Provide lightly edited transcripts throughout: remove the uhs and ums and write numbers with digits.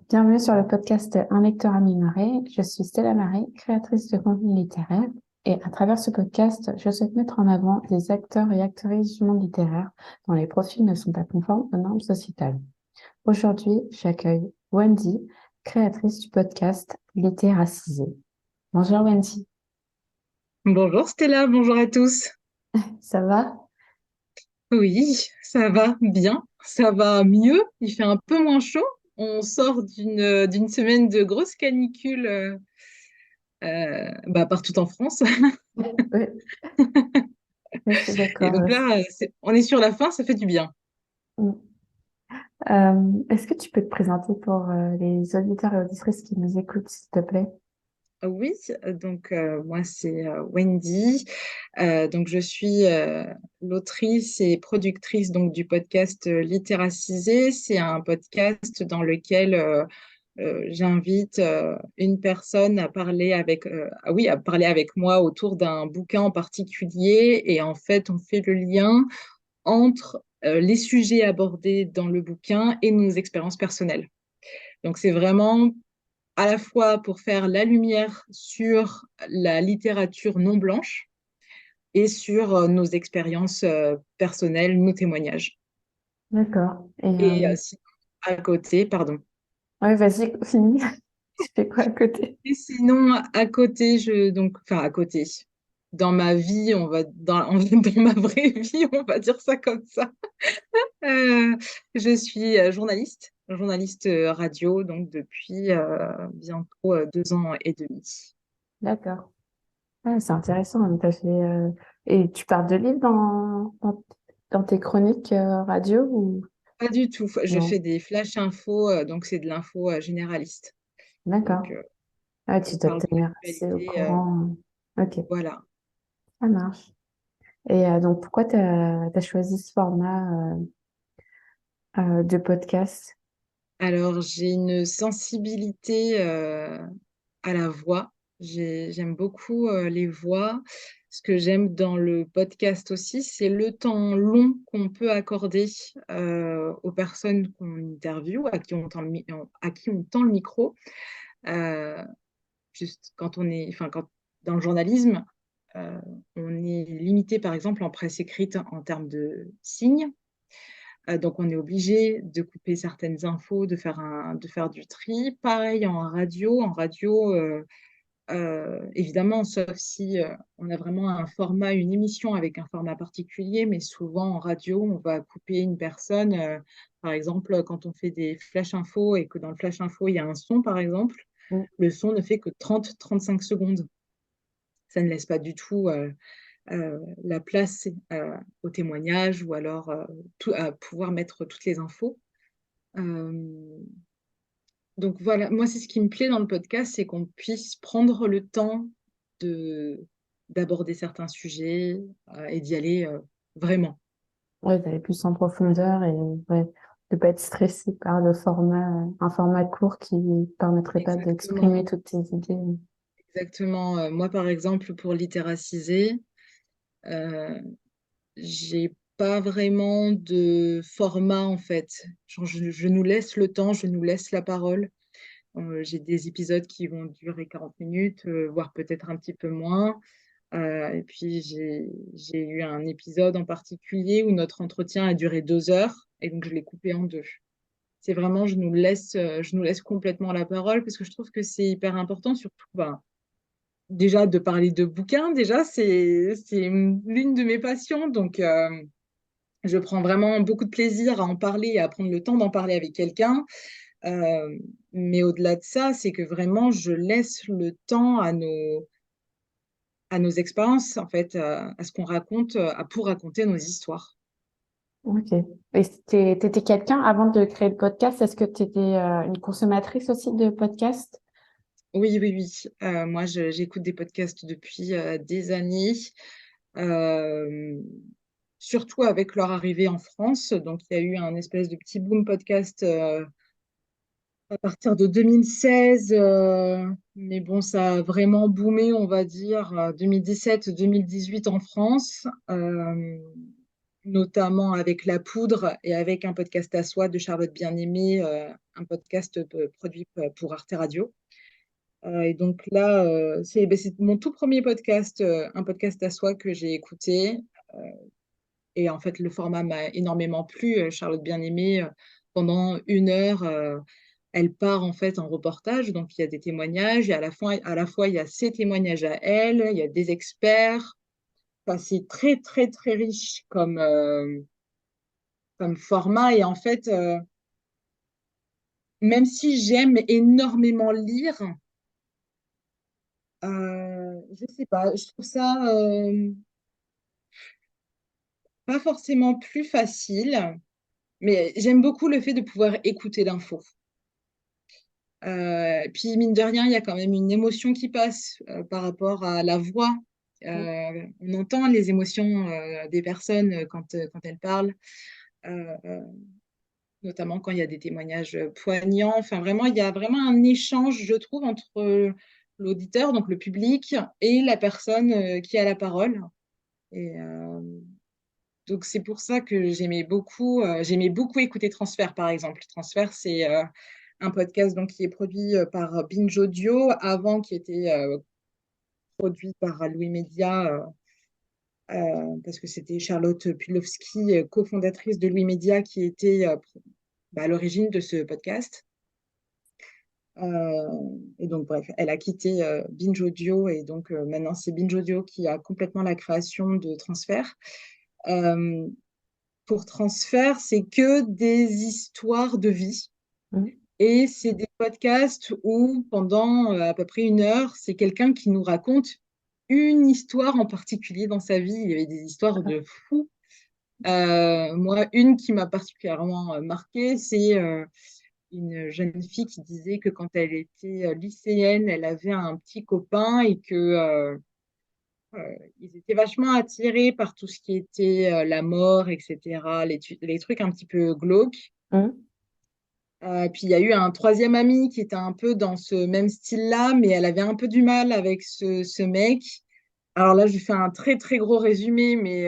Bienvenue sur le podcast Un lecteur à mi-marée. Je suis Stella Marie, créatrice de contenu littéraire. Et à travers ce podcast, je souhaite mettre en avant des acteurs et actrices du monde littéraire dont les profils ne sont pas conformes aux normes sociétales. Aujourd'hui, j'accueille Wendy, créatrice du podcast Littéracisé. Bonjour Wendy, Bonjour Stella, bonjour à tous. ça va? Oui, ça va bien, ça va mieux. Il fait un peu moins chaud. On sort d'une semaine de grosse canicule partout en France. Oui, je suis Et d'accord. donc là, on est sur la fin, ça fait du bien. Est-ce que tu peux te présenter pour les auditeurs et auditrices qui nous écoutent, s'il te plaît? Oui, donc moi c'est Wendy. Donc je suis l'autrice et productrice donc du podcast Littéracisé. C'est un podcast dans lequel j'invite une personne à parler à parler avec moi autour d'un bouquin en particulier. Et en fait, on fait le lien entre les sujets abordés dans le bouquin et nos expériences personnelles. Donc, c'est vraiment à la fois pour faire la lumière sur la littérature non blanche et sur nos expériences personnelles, nos témoignages. D'accord. Et sinon, à côté, pardon. Ouais, vas-y, finis. Tu fais quoi à côté? Et sinon, à côté, enfin à côté, dans ma vie, dans ma vraie vie, on va dire ça comme ça. Je suis journaliste radio, donc depuis bientôt 2 ans et demi. D'accord. Ah, c'est intéressant, hein. Et tu parles de livres dans tes chroniques radio ou Pas du tout. Je non? fais des flash infos, donc c'est de l'info généraliste. Donc, D'accord. Ah, tu on dois parle te de tenir assez au l'actualité. courant. Ok, Voilà. ça marche. Et donc, pourquoi tu as choisi ce format de podcast? Alors, j'ai une sensibilité à la voix. J'aime beaucoup les voix. Ce que j'aime dans le podcast aussi, c'est le temps long qu'on peut accorder aux personnes qu'on interviewe, à qui on tend le micro. Euh, Juste quand dans le journalisme, euh, on est limité, par exemple, en presse écrite en termes de signes. Donc, on est obligé de couper certaines infos, de faire du tri. Pareil en radio. En radio, évidemment, sauf si on a vraiment un format, une émission avec un format particulier, mais souvent en radio, on va couper une personne. Par exemple, quand on fait des flash infos et que dans le flash info, il y a un son, par exemple, Mm. le son ne fait que 30-35 secondes. Ça ne laisse pas du tout la place au témoignage ou alors à pouvoir mettre toutes les infos. Euh, donc voilà, moi c'est ce qui me plaît dans le podcast, c'est qu'on puisse prendre le temps de d'aborder certains sujets et d'y aller vraiment. Ouais, d'aller plus en profondeur et ouais, de pas être stressé par un format court qui permettrait pas d'exprimer Exactement, toutes tes idées. exactement. Moi par exemple pour littéraciser, euh, j'ai pas vraiment de format en fait. Genre, je nous laisse le temps, je nous laisse la parole. J'ai des épisodes qui vont durer 40 minutes, voire peut-être un petit peu moins. Et puis, j'ai eu un épisode en particulier où notre entretien a duré 2 heures et donc je l'ai coupé en deux. C'est vraiment, je nous laisse complètement la parole parce que je trouve que c'est hyper important, surtout ben, déjà de parler de bouquins. Déjà, c'est l'une de mes passions. Donc, je prends vraiment beaucoup de plaisir à en parler et à prendre le temps d'en parler avec quelqu'un. Euh, mais au-delà de ça, c'est que vraiment, je laisse le temps à nos expériences, en fait, à ce qu'on raconte, pour raconter nos histoires. Ok. Et t'étais quelqu'un avant de créer le podcast? Est-ce que t'étais une consommatrice aussi de podcasts? Oui, oui, oui. Moi, j'écoute des podcasts depuis des années, euh, surtout avec leur arrivée en France. Donc, il y a eu un espèce de petit boom podcast à partir de 2016. Mais bon, ça a vraiment boomé, on va dire, 2017-2018 en France. notamment avec La Poudre et avec un podcast à soi de Charlotte Bien-Aimée, un podcast produit pour Arte Radio. Et donc là, c'est mon tout premier podcast, un podcast à soi que j'ai écouté. Euh, et en fait, le format m'a énormément plu. Charlotte Bien-Aimée, pendant 1 heure, elle part en fait en reportage. Donc il y a des témoignages et à la fois, il y a ses témoignages à elle, il y a des experts. Enfin, c'est très, très, très riche comme format. Et en fait, même si j'aime énormément lire, je sais pas, je trouve ça pas forcément plus facile, mais j'aime beaucoup le fait de pouvoir écouter l'info. Puis, mine de rien, il y a quand même une émotion qui passe par rapport à la voix. On entend les émotions des personnes quand elles parlent. Euh, euh, Notamment quand il y a des témoignages poignants. Enfin, vraiment, il y a vraiment un échange, je trouve, entre l'auditeur, donc le public, et la personne qui a la parole. Et donc, c'est pour ça que j'aimais beaucoup écouter Transfert, par exemple. Transfert, c'est un podcast donc, qui est produit par Binge Audio, avant qui était produit par Louis Média, parce que c'était Charlotte Pudlowski, cofondatrice de Louis Média, qui était à l'origine de ce podcast. Et donc, bref, elle a quitté Binge Audio et donc maintenant c'est Binge Audio qui a complètement la création de Transfert. Euh, pour Transfert, c'est que des histoires de vie Mhm. et c'est des podcasts où pendant à peu près 1 heure, c'est quelqu'un qui nous raconte une histoire en particulier dans sa vie. Il y avait des histoires de fous. Moi, une qui m'a particulièrement marquée, c'est une jeune fille qui disait que quand elle était lycéenne, elle avait un petit copain et que ils étaient vachement attirés par tout ce qui était la mort, etc., les trucs un petit peu glauques. Mhm. Puis il y a eu un troisième ami qui était un peu dans ce même style-là, mais elle avait un peu du mal avec ce mec. Alors là, je fais un très très gros résumé, mais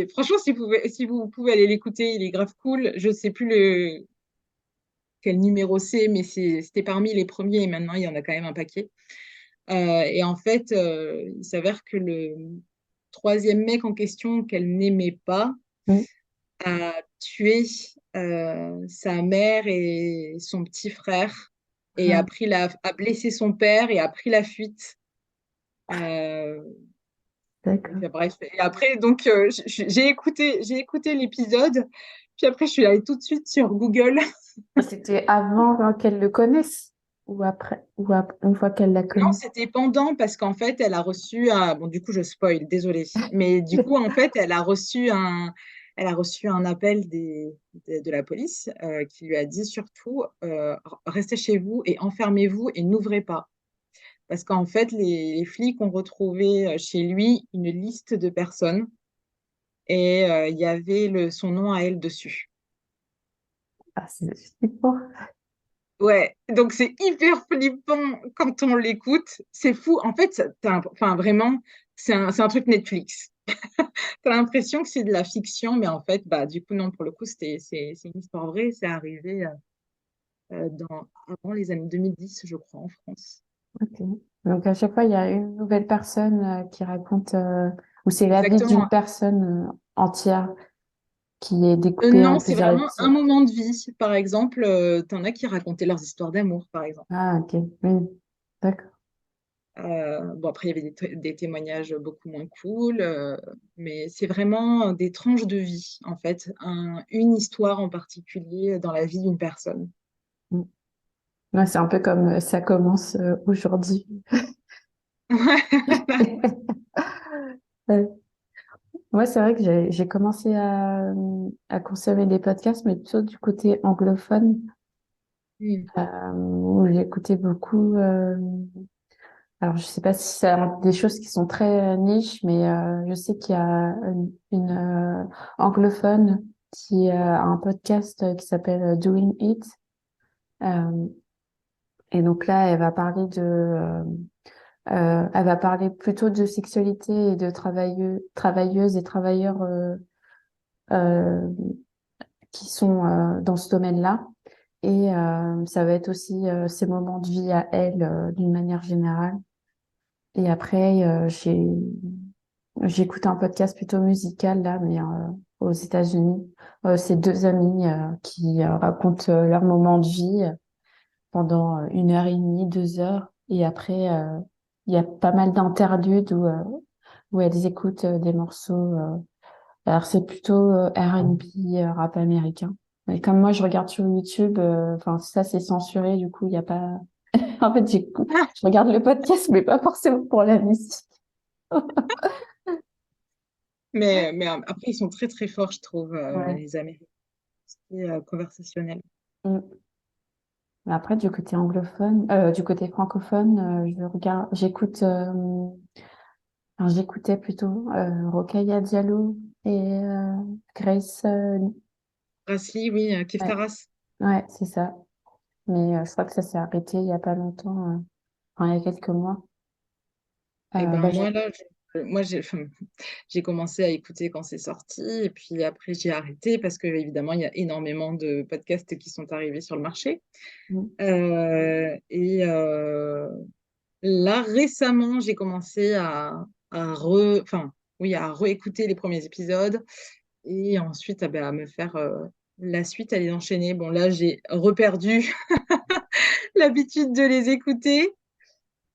franchement, si vous pouvez aller l'écouter, il est grave cool. Je sais plus quel numéro c'est, mais c'était parmi les premiers et maintenant il y en a quand même un paquet. Et en fait, il s'avère que le troisième mec en question qu'elle n'aimait pas Mhm. a tué sa mère et son petit frère et Ah, a blessé son père et a pris la fuite. Euh, d'accord. Bref, et après, donc, j'ai écouté l'épisode, puis après, je suis allée tout de suite sur Google. C'était avant qu'elle le connaisse ou après, une fois qu'elle l'a Non, connu. c'était pendant parce qu'en fait, elle a reçu un... Bon, du coup, je spoil, désolée. Mais du coup, en fait, elle a reçu un appel de la police qui lui a dit surtout, restez chez vous et enfermez-vous et n'ouvrez pas. Parce qu'en fait, les flics ont retrouvé chez lui une liste de personnes et il y avait son nom à elle dessus. Ah, c'est flippant. Ouais, donc c'est hyper flippant quand on l'écoute. C'est fou. En fait, enfin, vraiment, c'est un truc Netflix. T'as l'impression que c'est de la fiction, mais en fait, bah, du coup, non, pour le coup, c'est une histoire vraie. C'est arrivé avant les années 2010, je crois, en France. Ok. Donc à chaque fois, il y a une nouvelle personne qui raconte, ou c'est la vie d'une Exactement. personne entière qui est découpée en Non, c'est plusieurs vraiment un épisodes. moment de vie. Par exemple, t'en as qui racontaient leurs histoires d'amour, par exemple. Ah, ok. Oui. D'accord. Bon, après, il y avait des témoignages beaucoup moins cool, mais c'est vraiment des tranches de vie, en fait, une histoire en particulier dans la vie d'une personne. Mm. Ouais, c'est un peu comme ça commence aujourd'hui. Ouais. Ouais, c'est vrai que j'ai commencé à consommer des podcasts, mais plutôt du côté anglophone, Mm. où j'écoutais beaucoup. Alors, je sais pas si c'est des choses qui sont très niches, mais je sais qu'il y a une anglophone qui a un podcast qui s'appelle Doing It. Euh, et donc là, elle va parler plutôt de sexualité et de travailleuses et travailleurs euh, qui sont dans ce domaine-là. Et ça va être aussi ses moments de vie à elle d'une manière générale. Et après, j'écoute un podcast plutôt musical là, mais aux États-Unis. C'est deux amis qui racontent leurs moments de vie pendant 1 heure et demie, 2 heures. Et après, il y a pas mal d'interludes où elles écoutent des morceaux. Alors c'est plutôt R&B, rap américain. Mais comme moi, je regarde sur YouTube, enfin ça c'est censuré, du coup il y a pas. En fait, je regarde le podcast, mais pas forcément pour la musique. Mais après, ils sont très, très forts, je trouve, Ouais. les Américains, c'est conversationnel. Mm. Après, du côté anglophone, du côté francophone, j'écoute, enfin, j'écoutais plutôt Rokhaya Diallo et Grace. Grassley, oui, Kif Ouais, Taras. ouais, c'est ça. Mais je crois que ça s'est arrêté il y a pas longtemps, enfin, il y a quelques mois. Et ben Bah, moi, là, moi, j'ai commencé à écouter quand c'est sorti, et puis après, j'ai arrêté parce que, évidemment, il y a énormément de podcasts qui sont arrivés sur le marché. Mm, Et là, récemment, j'ai commencé enfin, oui, à réécouter les premiers épisodes et ensuite ben, à me faire la suite, à les enchaîner. Bon, là, j'ai reperdu l'habitude de les écouter.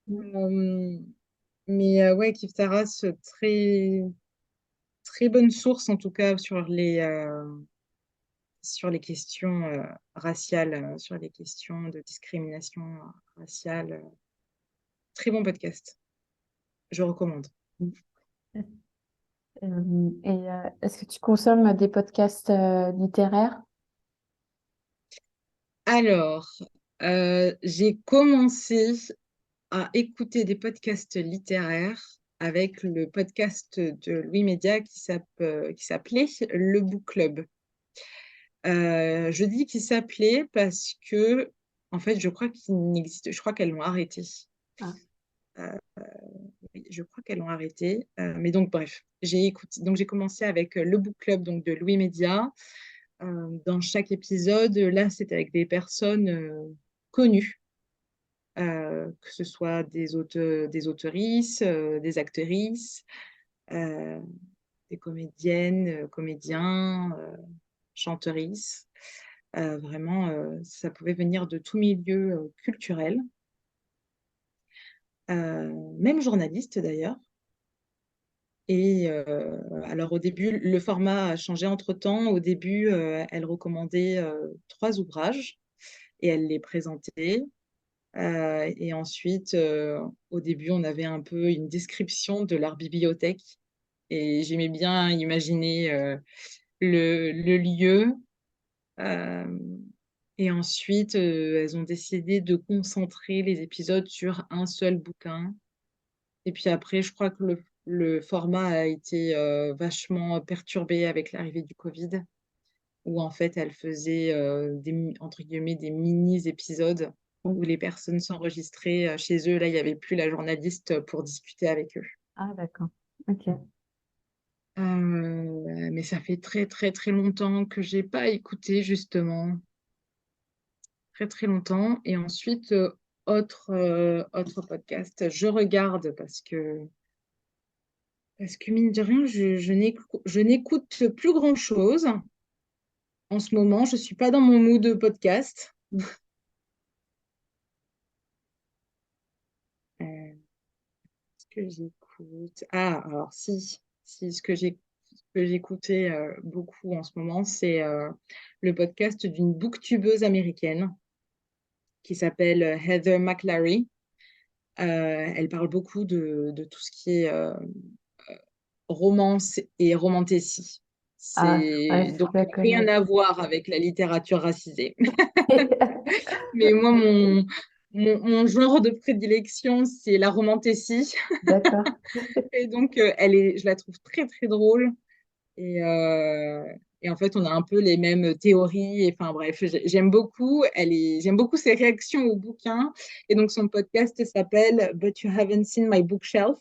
mm, Euh, mais ouais, Kif Taras, très, très bonne source en tout cas sur les questions raciales, sur les questions de discrimination raciale. Très bon podcast, je recommande. mm. Et est-ce que tu consommes des podcasts littéraires? Alors, j'ai commencé à écouter des podcasts littéraires avec le podcast de Louis Média qui s'appelait Le Book Club. Je dis qu'il s'appelait parce que, en fait, je crois qu'il n'existe, je crois qu'elles l'ont arrêté. Ah, Euh, oui, je crois qu'elles l'ont arrêté. Mais donc, bref, j'ai commencé avec le Book Club donc, de Louis Média. Dans chaque épisode, là, c'était avec des personnes connues, que ce soit des auteurices, des actrices, euh, des comédiennes, comédiens, chanteurisses. Vraiment, ça pouvait venir de tout milieu culturel, même journaliste d'ailleurs. Et alors au début, le format a changé entre-temps. Au début, elle recommandait 3 ouvrages et elle les présentait. Et ensuite, au début, on avait un peu une description de leur bibliothèque et j'aimais bien imaginer le lieu. Euh, et ensuite, elles ont décidé de concentrer les épisodes sur un seul bouquin. Et puis après, je crois que le format a été vachement perturbé avec l'arrivée du Covid, où en fait, elles faisaient entre guillemets, des mini-épisodes mm. où les personnes s'enregistraient chez eux. Là, il n'y avait plus la journaliste pour discuter avec eux. Ah, d'accord. Ok. Mais ça fait très, très, très longtemps que j'ai pas écouté, justement. Très, très longtemps. Et ensuite, autre podcast, je regarde parce que mine de rien, je n'écoute plus grand-chose. En ce moment, je suis pas dans mon mood de podcast. Mm. Ce que j'écoute. Ah, alors si, ce que j'écoutais beaucoup en ce moment, c'est le podcast d'une booktubeuse américaine qui s'appelle Heather McLary. Elle parle beaucoup de tout ce qui est romance et romantécie. Ah, ouais, C'est je donc la rien connais. à voir avec la littérature racisée. Mais moi, mon genre de prédilection, c'est la romantécie. D'accord. Et donc, je la trouve très, très drôle. Et, euh, et en fait, on a un peu les mêmes théories. Et, enfin, bref, j'aime beaucoup. J'aime beaucoup ses réactions au bouquin. Et donc, son podcast s'appelle But You Haven't Seen My Bookshelf.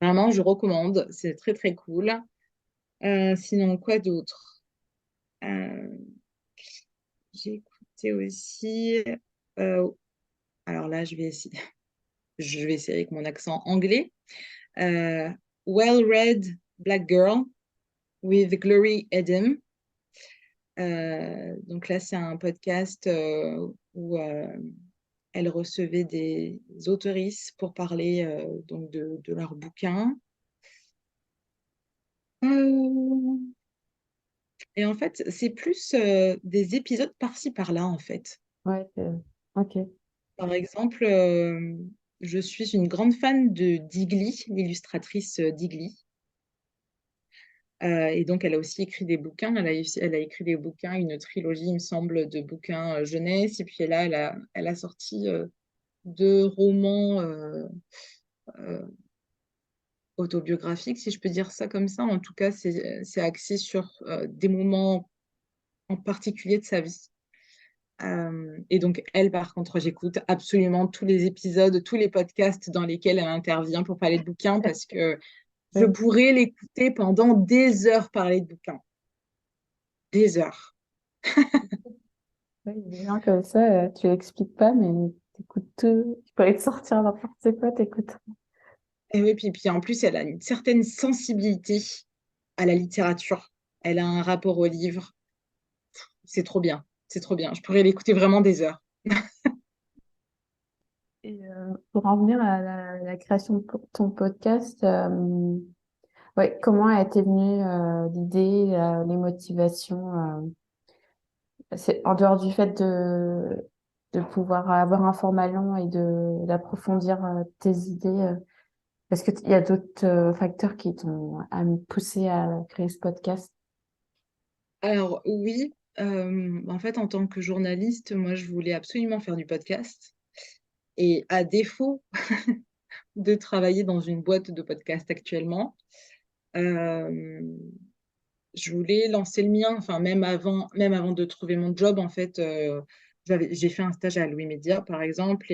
Vraiment, je recommande. C'est très, très cool. Sinon, quoi d'autre? Euh, j'ai écouté aussi. euh, alors là, je vais essayer avec mon accent anglais. Euh, Well-Read Black Girl with Glory Edem. Donc là, c'est un podcast où elle recevait des autoristes pour parler donc de leurs bouquins. Euh, et en fait, c'est plus des épisodes par-ci, par-là, en fait. Ouais, ok. Par exemple, je suis une grande fan de Digli, l'illustratrice Digli. Et donc, elle a aussi écrit des bouquins. Elle a écrit des bouquins, une trilogie, il me semble, de bouquins jeunesse. Et puis là, elle a sorti deux romans euh, autobiographiques, si je peux dire ça comme ça. En tout cas, c'est axé sur des moments en particulier de sa vie. Et donc, elle, par contre, j'écoute absolument tous les épisodes, tous les podcasts dans lesquels elle intervient pour parler de bouquins parce que je Ouais, pourrais l'écouter pendant des heures parler de bouquins. Des heures. ouais, il y a des gens comme ça, tu l'expliques pas, mais t'écoutes tout. Tu peux aller te sortir n'importe quoi, t'écoutes. Et oui, puis en plus, elle a une certaine sensibilité à la littérature. Elle a un rapport au livre. C'est trop bien. C'est trop bien. Je pourrais l'écouter vraiment des heures. Et pour en venir à la création de ton podcast, ouais, comment a été venue l'idée, les motivations, c'est en dehors du fait de pouvoir avoir un format long et d'approfondir tes idées, est-ce qu'il y a d'autres facteurs qui t'ont poussé à créer ce podcast? Alors oui, en fait, en tant que journaliste, moi, je voulais absolument faire du podcast. Et à défaut de travailler dans une boîte de podcast actuellement, euh, je voulais lancer le mien. Enfin, même avant de trouver mon job, en fait, j'ai fait un stage à Louis Média, par exemple,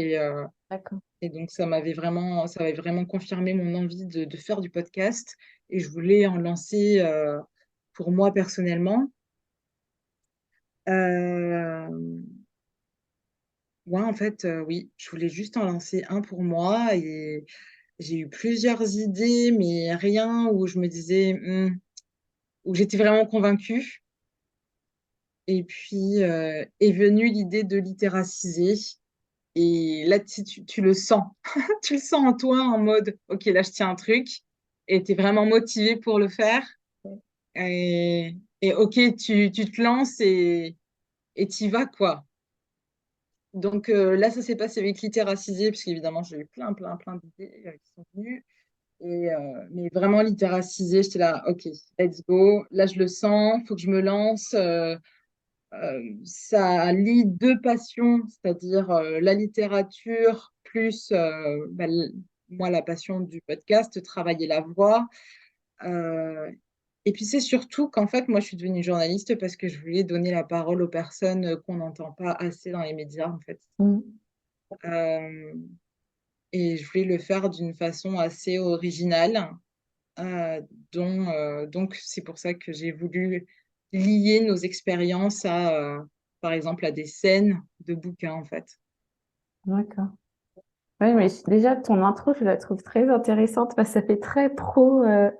D'accord. et donc ça avait vraiment confirmé mon envie de faire du podcast. Et je voulais en lancer pour moi personnellement. Euh, ouais, en fait, oui, je voulais juste en lancer un pour moi et j'ai eu plusieurs idées, mais rien où je me disais, où j'étais vraiment convaincue. Et puis est venue l'idée de littéraciser. Et là, tu le sens. Tu le sens en toi en mode, OK, là, je tiens un truc. Et tu es vraiment motivé pour le faire. Et OK, tu te lances et tu y vas, quoi. Donc là, ça s'est passé avec littéraciser, parce qu'évidemment, j'ai eu plein d'idées qui sont venues. Mais vraiment, littéraciser, j'étais là, OK, let's go. Là, je le sens, il faut que je me lance. Ça lie deux passions, c'est-à-dire la littérature plus moi la passion du podcast, travailler la voix. Euh, et puis c'est surtout qu'en fait moi je suis devenue journaliste parce que je voulais donner la parole aux personnes qu'on n'entend pas assez dans les médias en fait. Mm. Euh, et je voulais le faire d'une façon assez originale. Euh, donc, c'est pour ça que j'ai voulu lier nos expériences par exemple, à des scènes de bouquins, en fait. D'accord. Oui, mais déjà, ton intro, je la trouve très intéressante parce que ça fait très pro. Je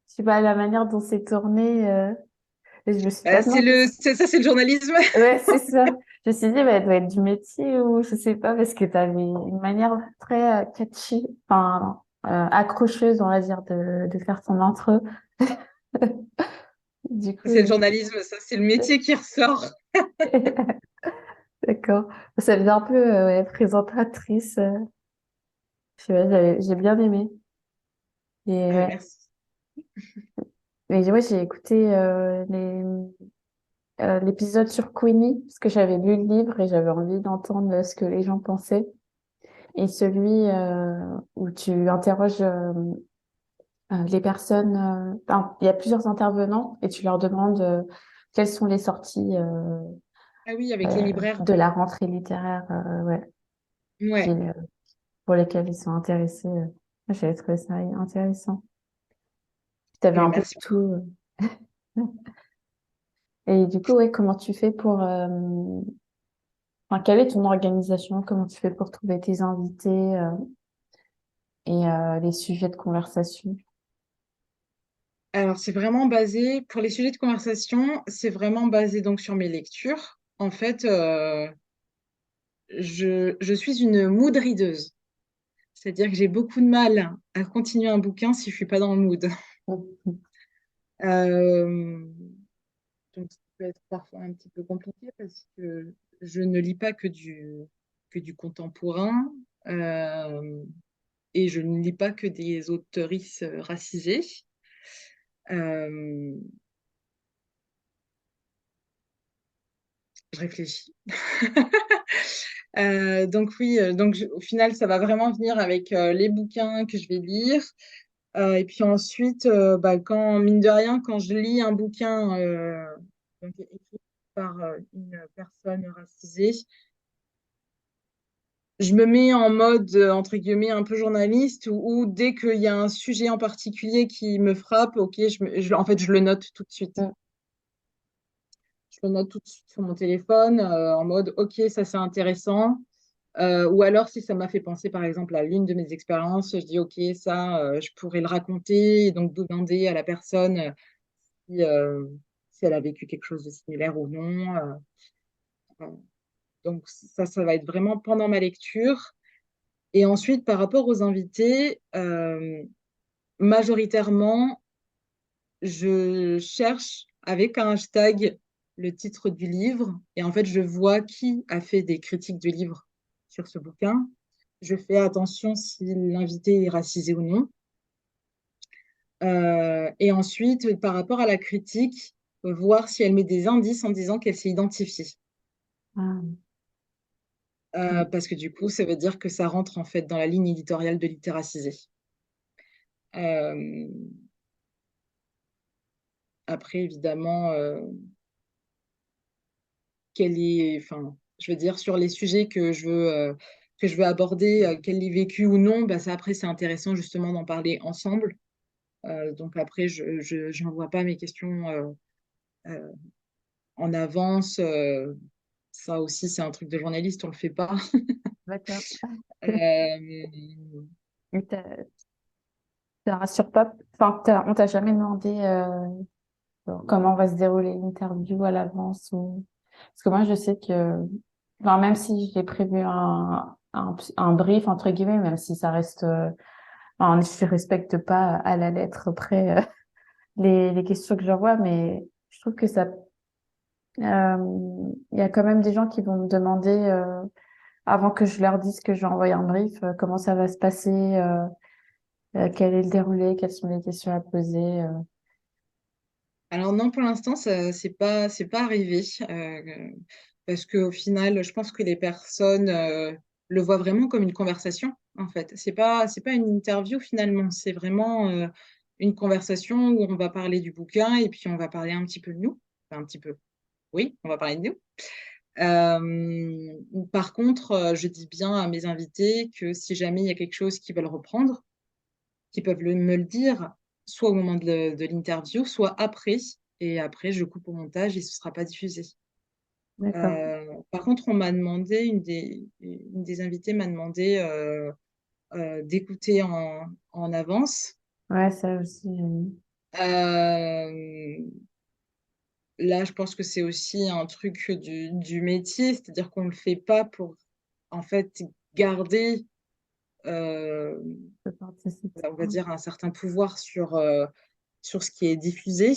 sais pas, la manière dont c'est tourné. Et je me suis pas demandé. C'est le journalisme. Ouais, c'est ça. Je me suis dit, bah, elle doit être du métier ou je sais pas, parce que tu avais une manière très catchy, enfin, accrocheuse, on va dire, de faire ton intro. Du coup, C'est le journalisme, ça, c'est le métier qui ressort. d'accord. Ça faisait un peu ouais, présentatrice. Je sais pas, j'ai bien aimé. Et ouais. Merci. Mais ouais, j'ai écouté l'épisode sur Queenie, parce que j'avais lu le livre et j'avais envie d'entendre ce que les gens pensaient. Et celui où tu interroges les personnes, enfin, il y a plusieurs intervenants et tu leur demandes quelles sont les sorties Ah oui, avec les libraires. de la rentrée littéraire ouais, Ouais. pour lesquelles ils sont intéressés. J'avais trouvé ça intéressant. tu avais Mais un peu de merci. tout. Et du coup, ouais, comment tu fais pour... Enfin, quelle est ton organisation? Comment tu fais pour trouver tes invités et les sujets de conversation? Alors, c'est vraiment basé, pour les sujets de conversation, c'est vraiment basé donc sur mes lectures. En fait, je suis une mood readeuse. C'est-à-dire que j'ai beaucoup de mal à continuer un bouquin si je suis pas dans le mood. Euh, donc, ça peut être parfois un petit peu compliqué parce que je ne lis pas que du contemporain et je ne lis pas que des auteurices racisées. Euh, je réfléchis. Donc oui, au final, ça va vraiment venir avec les bouquins que je vais lire. Et puis ensuite, quand, mine de rien, quand je lis un bouquin donc, écrit par une personne racisée, je me mets en mode, entre guillemets, un peu journaliste, où dès qu'il y a un sujet en particulier qui me frappe, ok, en fait, je le note tout de suite. Mm. Je le note tout de suite sur mon téléphone, en mode, ok, ça c'est intéressant. Ou alors, si ça m'a fait penser, par exemple, à l'une de mes expériences, je dis, OK, ça, je pourrais le raconter et donc demander à la personne si, si elle a vécu quelque chose de similaire ou non. Euh, donc, ça va être vraiment pendant ma lecture. Et ensuite, par rapport aux invités, majoritairement, je cherche avec un hashtag le titre du livre et en fait, je vois qui a fait des critiques du livre sur ce bouquin. Je fais attention si l'invité est racisé ou non. Et ensuite, par rapport à la critique, voir si elle met des indices en disant qu'elle s'est identifiée. Ah, mm. Parce que du coup, ça veut dire que ça rentre en fait dans la ligne éditoriale de Littéracisé. Euh, Après, évidemment, enfin, je veux dire, sur les sujets que je veux aborder, qu'elle l'ait vécu ou non, bah, ça, après, c'est intéressant justement d'en parler ensemble. Donc après, je n'envoie pas mes questions euh, en avance. Ça aussi, c'est un truc de journaliste, on le fait pas. D'accord. Euh, Et t'as rassure pas, enfin, on t'a jamais demandé genre, comment va se dérouler l'interview à l'avance ou... Parce que moi, je sais que, enfin, même si j'ai prévu un brief, entre guillemets, même si ça reste, enfin, je respecte pas à la lettre près les questions que j'envoie, mais je trouve que ça, il y a quand même des gens qui vont me demander, avant que je leur dise que j'ai envoyé un brief, comment ça va se passer, quel est le déroulé, quelles sont les questions à poser. alors non, pour l'instant, ça c'est pas arrivé. Parce qu'au final, je pense que les personnes le voient vraiment comme une conversation, en fait. C'est pas une interview finalement, c'est vraiment une conversation où on va parler du bouquin et puis on va parler un petit peu de nous. Enfin, un petit peu. Oui, on va parler de nous. Par contre, je dis bien à mes invités que si jamais il y a quelque chose qu'ils veulent reprendre, qu'ils peuvent me le dire, soit au moment de l'interview, soit après. Et après, je coupe au montage et ce ne sera pas diffusé. D'accord. Par contre, on m'a demandé, une des invitées m'a demandé d'écouter en avance. Ouais, ça aussi. Euh, Là, je pense que c'est aussi un truc du métier, c'est-à-dire qu'on ne le fait pas pour, en fait, garder, euh, Je participe. on va dire, un certain pouvoir sur ce qui est diffusé.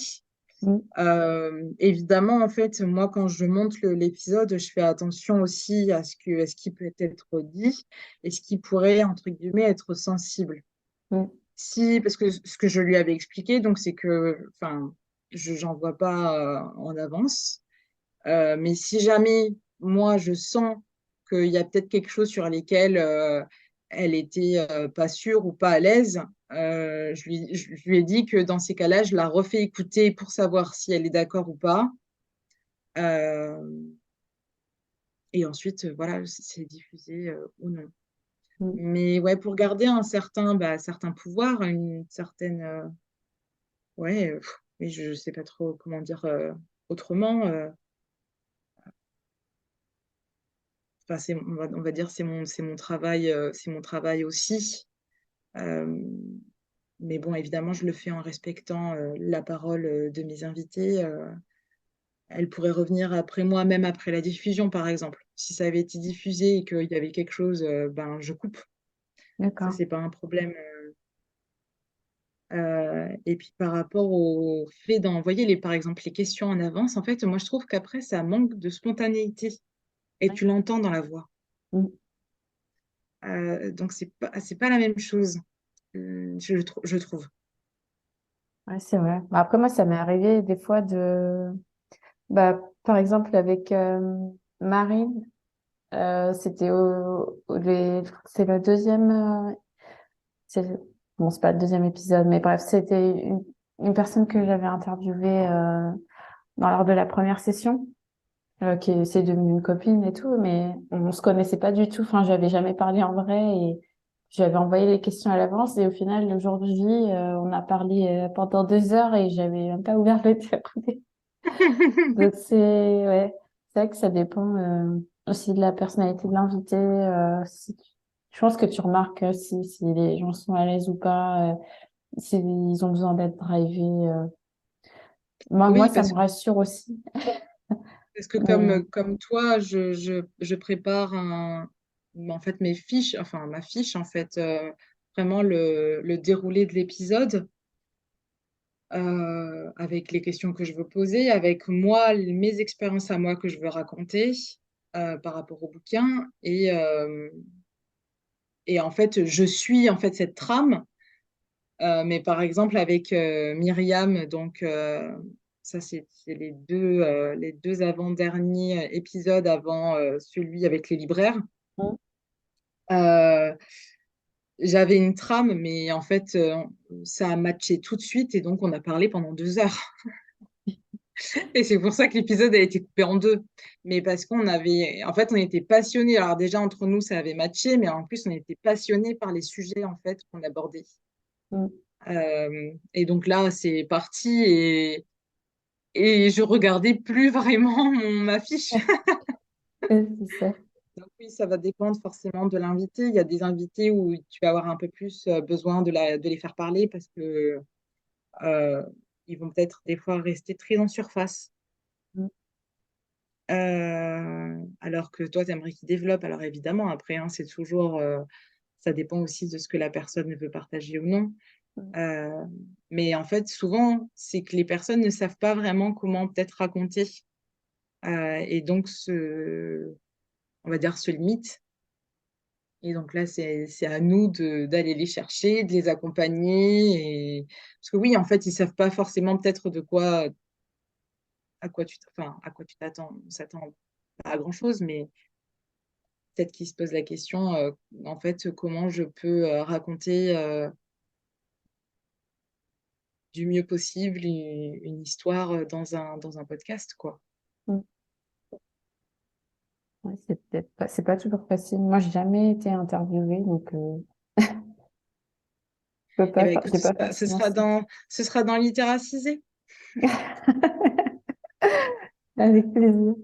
Mm. Évidemment, en fait, moi, quand je monte l'épisode, je fais attention aussi à ce qui peut être dit et ce qui pourrait, entre guillemets, être sensible. Mm. Si, parce que ce que je lui avais expliqué, donc, c'est que, enfin, j'en vois pas en avance. Mais si jamais, moi, je sens qu'il y a peut-être quelque chose sur lesquels elle était pas sûre ou pas à l'aise, je lui ai dit que dans ces cas-là, je la refais écouter pour savoir si elle est d'accord ou pas. Euh, et ensuite, voilà, c'est diffusé ou non. Mm. Mais ouais, pour garder un certain pouvoir, une certaine ouais, mais je sais pas trop comment dire autrement. Enfin, on va dire c'est mon travail aussi. Euh, mais bon, évidemment, je le fais en respectant la parole de mes invités. Elle pourrait revenir après moi, même après la diffusion, par exemple. Si ça avait été diffusé et qu'il y avait quelque chose, ben je coupe. Ça, D'accord. c'est pas un problème. Et puis par rapport au fait d'envoyer par exemple, les questions en avance, en fait, moi, je trouve qu'après, ça manque de spontanéité. Et Ouais. tu l'entends dans la voix. Mm. Donc, c'est pas la même chose, je trouve. Ouais, c'est vrai. Bah, après, moi, ça m'est arrivé des fois bah, par exemple, avec Marine, c'était c'est le deuxième, c'est, bon, c'est pas le deuxième épisode, mais bref, c'était une personne que j'avais interviewée, lors de la première session, qui c'est devenue une copine et tout, mais on se connaissait pas du tout. Enfin, j'avais jamais parlé en vrai et j'avais envoyé les questions à l'avance et au final, le jour J, on a parlé pendant 2 heures et j'avais même pas ouvert le dialogue. Donc ouais, c'est vrai que ça dépend aussi de la personnalité de l'invité. Je pense que tu remarques si les gens sont à l'aise ou pas, s'ils ont besoin d'être drivés. Moi, Oui, ça me rassure aussi. parce que Mais comme toi, je prépare en fait, ma fiche, en fait, vraiment le déroulé de l'épisode, avec les questions que je veux poser, avec moi, mes expériences à moi que je veux raconter par rapport au bouquin. Et en fait, je suis en fait cette trame. Mais par exemple, avec Myriam, donc ça, c'est les deux avant-derniers épisodes avant celui avec les libraires. bon, Euh, J'avais une trame, mais en fait, ça a matché tout de suite et donc on a parlé pendant 2 heures. Et c'est pour ça que l'épisode a été coupé en deux. Mais parce en fait, on était passionnés. Alors déjà, entre nous, ça avait matché, mais en plus, on était passionnés par les sujets, en fait, qu'on abordait. mm, Et donc là, c'est parti et je regardais plus vraiment ma fiche. c'est ça. Donc oui, ça va dépendre forcément de l'invité. Il y a des invités où tu vas avoir un peu plus besoin de les faire parler parce que euh, ils vont peut-être des fois rester très en surface. Mm, Alors que toi, tu aimerais qu'ils développent. Alors évidemment, après, hein, c'est toujours, ça dépend aussi de ce que la personne veut partager ou non. mm, Euh, mais en fait, souvent, c'est que les personnes ne savent pas vraiment comment peut-être raconter. Et donc, on va dire, se limite. Et donc là, c'est à nous d'aller les chercher, de les accompagner. Parce que oui, en fait, ils savent pas forcément peut-être à quoi tu t'attends. On s'attend pas à grand-chose, mais peut-être qu'ils se posent la question, en fait, comment je peux raconter du mieux possible une histoire dans un podcast, quoi. mm. Ouais, c'est pas toujours facile. Moi, j'ai jamais été interviewée, donc Eh ben, j'ai écoute, pas forcément ça. ce sera dans Littéracisé. Avec plaisir.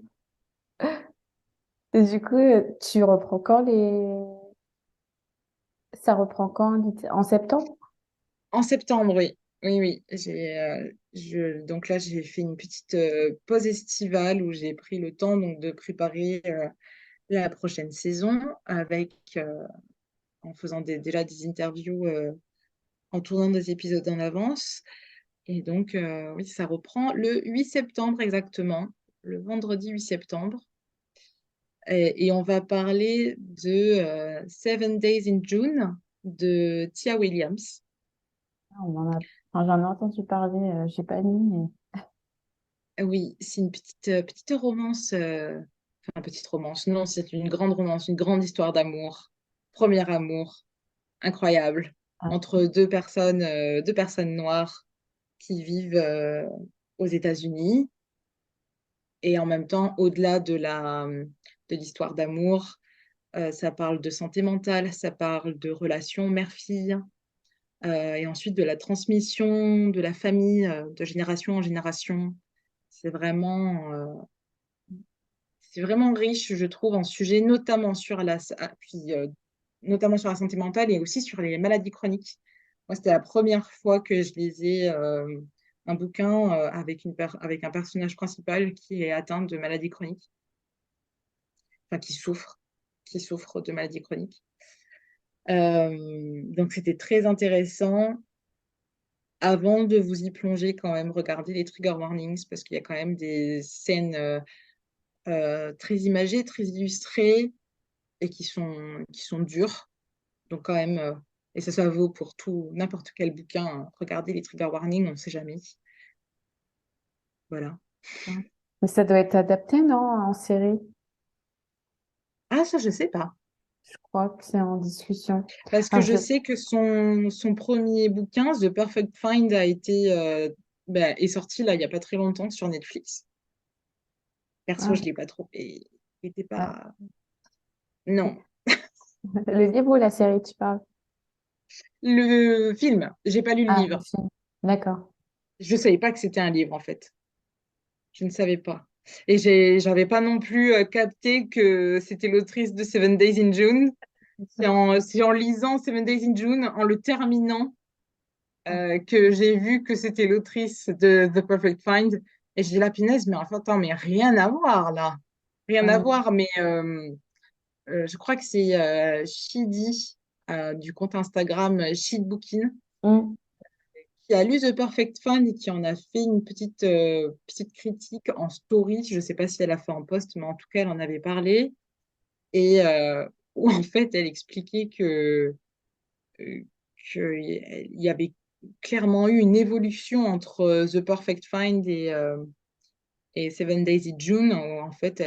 Et du coup, tu reprends quand ça reprend quand en septembre? En septembre, oui. Oui, oui. Donc là, j'ai fait une petite pause estivale où j'ai pris le temps donc, de préparer la prochaine saison en faisant déjà des interviews, en tournant des épisodes en avance. Et donc, oui, ça reprend le 8 septembre exactement, le vendredi 8 septembre. Et on va parler de Seven Days in June de Tia Williams. Ah, enfin, j'en ai entendu parler, j'ai pas lu, mais Oui, c'est une petite romance, enfin petite romance, non, c'est une grande romance, une grande histoire d'amour, premier amour, incroyable, ah, entre deux personnes noires qui vivent aux États-Unis et en même temps, au-delà de l'histoire d'amour, ça parle de santé mentale, ça parle de relations mère-fille, et ensuite de la transmission de la famille de génération en génération. C'est vraiment, euh, c'est vraiment riche, je trouve, en sujets, notamment sur la santé mentale et aussi sur les maladies chroniques. Moi, c'était la première fois que je lisais un bouquin avec un personnage principal qui est atteint de maladies chroniques, enfin qui souffre de maladies chroniques. Donc, c'était très intéressant. Avant de vous y plonger, quand même, regardez les trigger warnings parce qu'il y a quand même des scènes très imagées, très illustrées et qui sont dures. Donc, quand même, et ça vaut pour tout, n'importe quel bouquin, hein. Regardez les trigger warnings, on ne sait jamais. Voilà. Mais ça doit être adapté, non, en série? Ah, ça, je sais pas. Je crois que c'est en discussion. Parce que Enfin, je sais que son premier bouquin, The Perfect Find, est sorti là, il n'y a pas très longtemps sur Netflix. Perso, ah, je ne l'ai pas trop. Et il était ah. pas. Non. Le livre ou la série, tu parles? Le film, j'ai pas lu le Ah, le livre. film. D'accord. Je savais pas que c'était un livre, en fait. Je ne savais pas. Et j'avais pas non plus capté que c'était l'autrice de Seven Days in June. C'est en lisant Seven Days in June, en le terminant, que j'ai vu que c'était l'autrice de The Perfect Find. Et j'ai dit, la punaise, mais enfin, attends, mais rien à voir là. Rien à Mm. voir, mais je crois que c'est Shidi du compte Instagram Shidbookin Mm. qui a lu The Perfect Find et qui en a fait une petite critique en story. Je ne sais pas si elle a fait en post, mais en tout cas, elle en avait parlé. Et où en fait, elle expliquait euh, qu'il y avait clairement eu une évolution entre The Perfect Find et Seven Days in June. Où, en fait,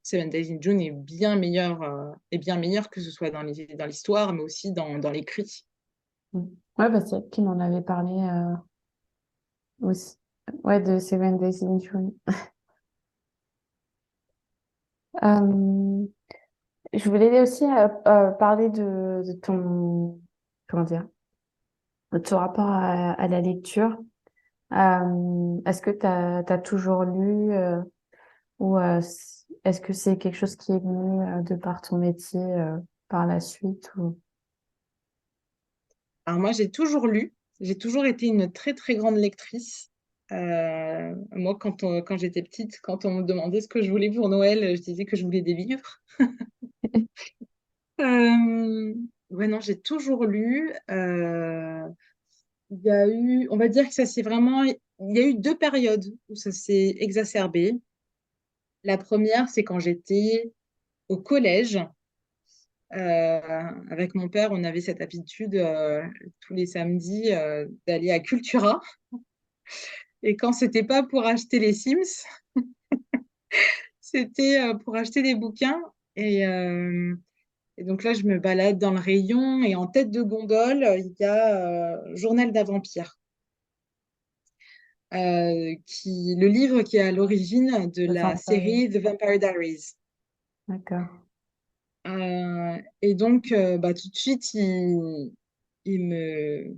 Seven Days in June est bien meilleur que ce soit dans l'histoire, mais aussi dans l'écrit. Mm. Ouais, bah, c'est elle qui m'en avait parlé aussi. Ouais, de Seven Days in June. Euh, je voulais aussi parler de ton, comment dire, de ton rapport à la lecture. Est-ce que tu as toujours lu ou est-ce que c'est quelque chose qui est venu de par ton métier par la suite ou... Alors moi, j'ai toujours lu, j'ai toujours été une très très grande lectrice. Moi, quand j'étais petite, quand on me demandait ce que je voulais pour Noël, je disais que je voulais des livres. Euh, ouais, non, j'ai toujours lu. On va dire que il y a eu deux périodes où ça s'est exacerbé. La première, c'est quand j'étais au collège. Avec mon père, on avait cette habitude tous les samedis d'aller à Cultura. Et quand c'était pas pour acheter les Sims, c'était pour acheter des bouquins. Et donc là, je me balade dans le rayon et en tête de gondole, il y a Journal d'un vampire, le livre qui est à l'origine de de la Vampire? série The Vampire Diaries. D'accord. Et donc, tout de suite, il me,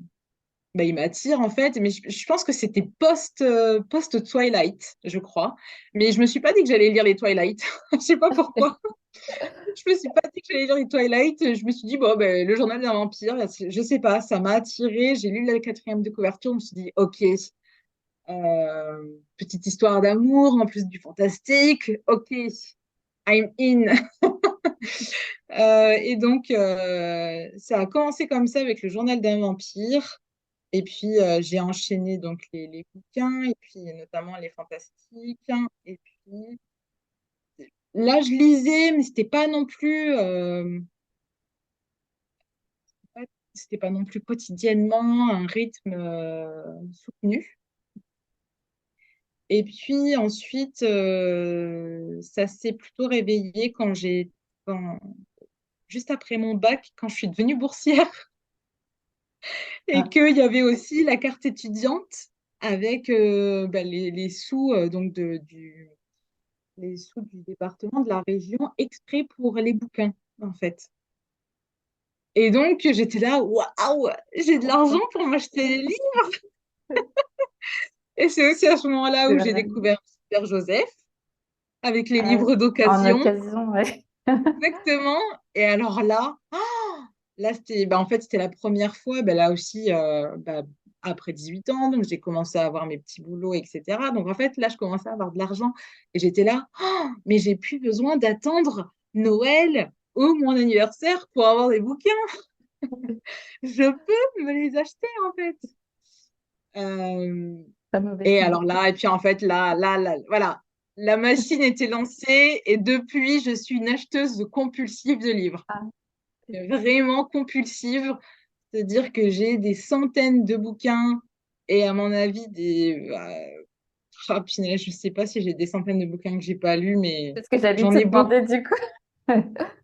il m'attire en fait, mais je pense que c'était post Twilight, je crois. Mais je me suis pas dit que j'allais lire les Twilight. Je sais pas pourquoi. Je me suis pas dit que j'allais lire les Twilight. Je me suis dit bon ben le journal d'un vampire, je sais pas, ça m'a attiré. J'ai lu la quatrième de couverture, je me suis dit ok, petite histoire d'amour en plus du fantastique, ok, I'm in. Et donc ça a commencé comme ça avec le journal d'un vampire. Et puis, j'ai enchaîné donc les bouquins, et puis notamment les fantastiques. Et puis, là, je lisais, mais c'était pas non plus quotidiennement un rythme soutenu. Et puis ensuite, ça s'est plutôt réveillé quand- juste après mon bac, quand je suis devenue boursière, et Ah, qu'il y avait aussi la carte étudiante avec les sous les sous du département, de la région, exprès pour les bouquins, en fait. Et donc, j'étais là, waouh, j'ai de l'argent pour m'acheter les livres. Et c'est aussi à ce moment-là C'est où j'ai vrai. découvert Super Joseph avec les Ah, livres en d'occasion. occasion, ouais. Exactement. Et alors là, là c'était, bah, en fait, c'était la première fois, bah, là aussi, après 18 ans, donc j'ai commencé à avoir mes petits boulots, etc. Donc en fait, là, je commençais à avoir de l'argent. Et j'étais là, mais j'ai plus besoin d'attendre Noël ou mon anniversaire pour avoir des bouquins. Je peux me les acheter, en fait. Euh, Pas mauvaise et idée. alors là, et puis en fait, là, voilà, la machine était lancée et depuis, je suis une acheteuse compulsive de livres. Ah, Vraiment compulsive, c'est-à-dire que j'ai des centaines de bouquins et à mon avis, punaise, je sais pas si j'ai des centaines de bouquins que j'ai pas lus, mais c'est ce que j'allais j'en te ai demander beaucoup. du coup.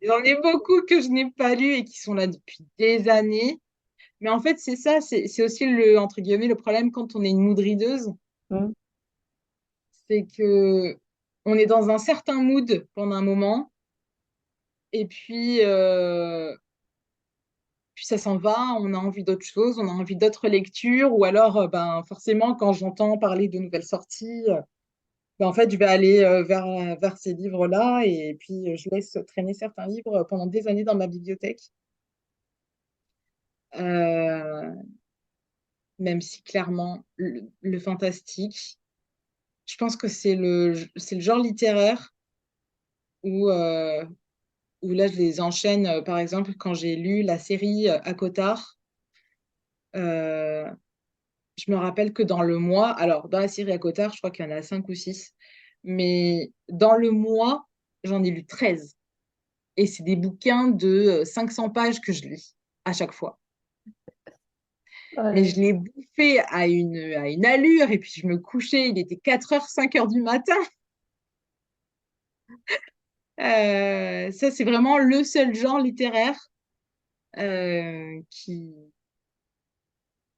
J'en ai beaucoup que je n'ai pas lus et qui sont là depuis des années. Mais en fait, c'est ça, c'est aussi entre guillemets, le problème quand on est une mood readeuse, Mm. c'est que on est dans un certain mood pendant un moment, et puis ça s'en va, on a envie d'autre chose, on a envie d'autres lectures, ou alors ben, forcément, quand j'entends parler de nouvelles sorties, ben, en fait, je vais aller vers ces livres-là, et puis je laisse traîner certains livres pendant des années dans ma bibliothèque. Euh, Même si clairement, le fantastique, je pense que c'est le genre littéraire où, où là, je les enchaîne. Par exemple, quand j'ai lu la série à Cotard, euh, je me rappelle que dans le mois, alors dans la série à Cotard, je crois qu'il y en a 5 ou 6, mais dans le mois, j'en ai lu 13. Et c'est des bouquins de 500 pages que je lis à chaque fois. Oh Mais là je l'ai bouffé à une allure, et puis je me couchais, il était 4 heures, 5 heures du matin. Ça, c'est vraiment le seul genre littéraire qui,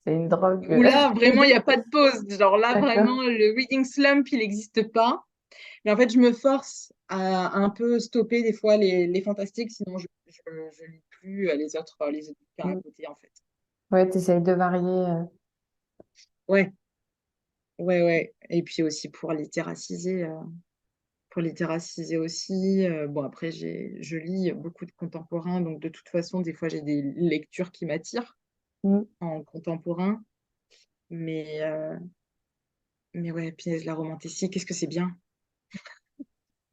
c'est une drogue. où là, vraiment, il n'y a pas de pause. Genre là, D'accord. vraiment, le reading slump, il n'existe pas. Mais en fait, je me force à un peu stopper des fois les fantastiques, sinon je lis plus les autres bouquins à Mm. côté, en fait. Ouais, tu essayes de varier. Ouais, ouais, ouais. Et puis aussi pour littéraciser aussi. Bon, après, je lis beaucoup de contemporains, donc de toute façon, des fois, j'ai des lectures qui m'attirent Mm. en contemporain. Mais ouais, puis la romanticie, qu'est-ce que c'est bien.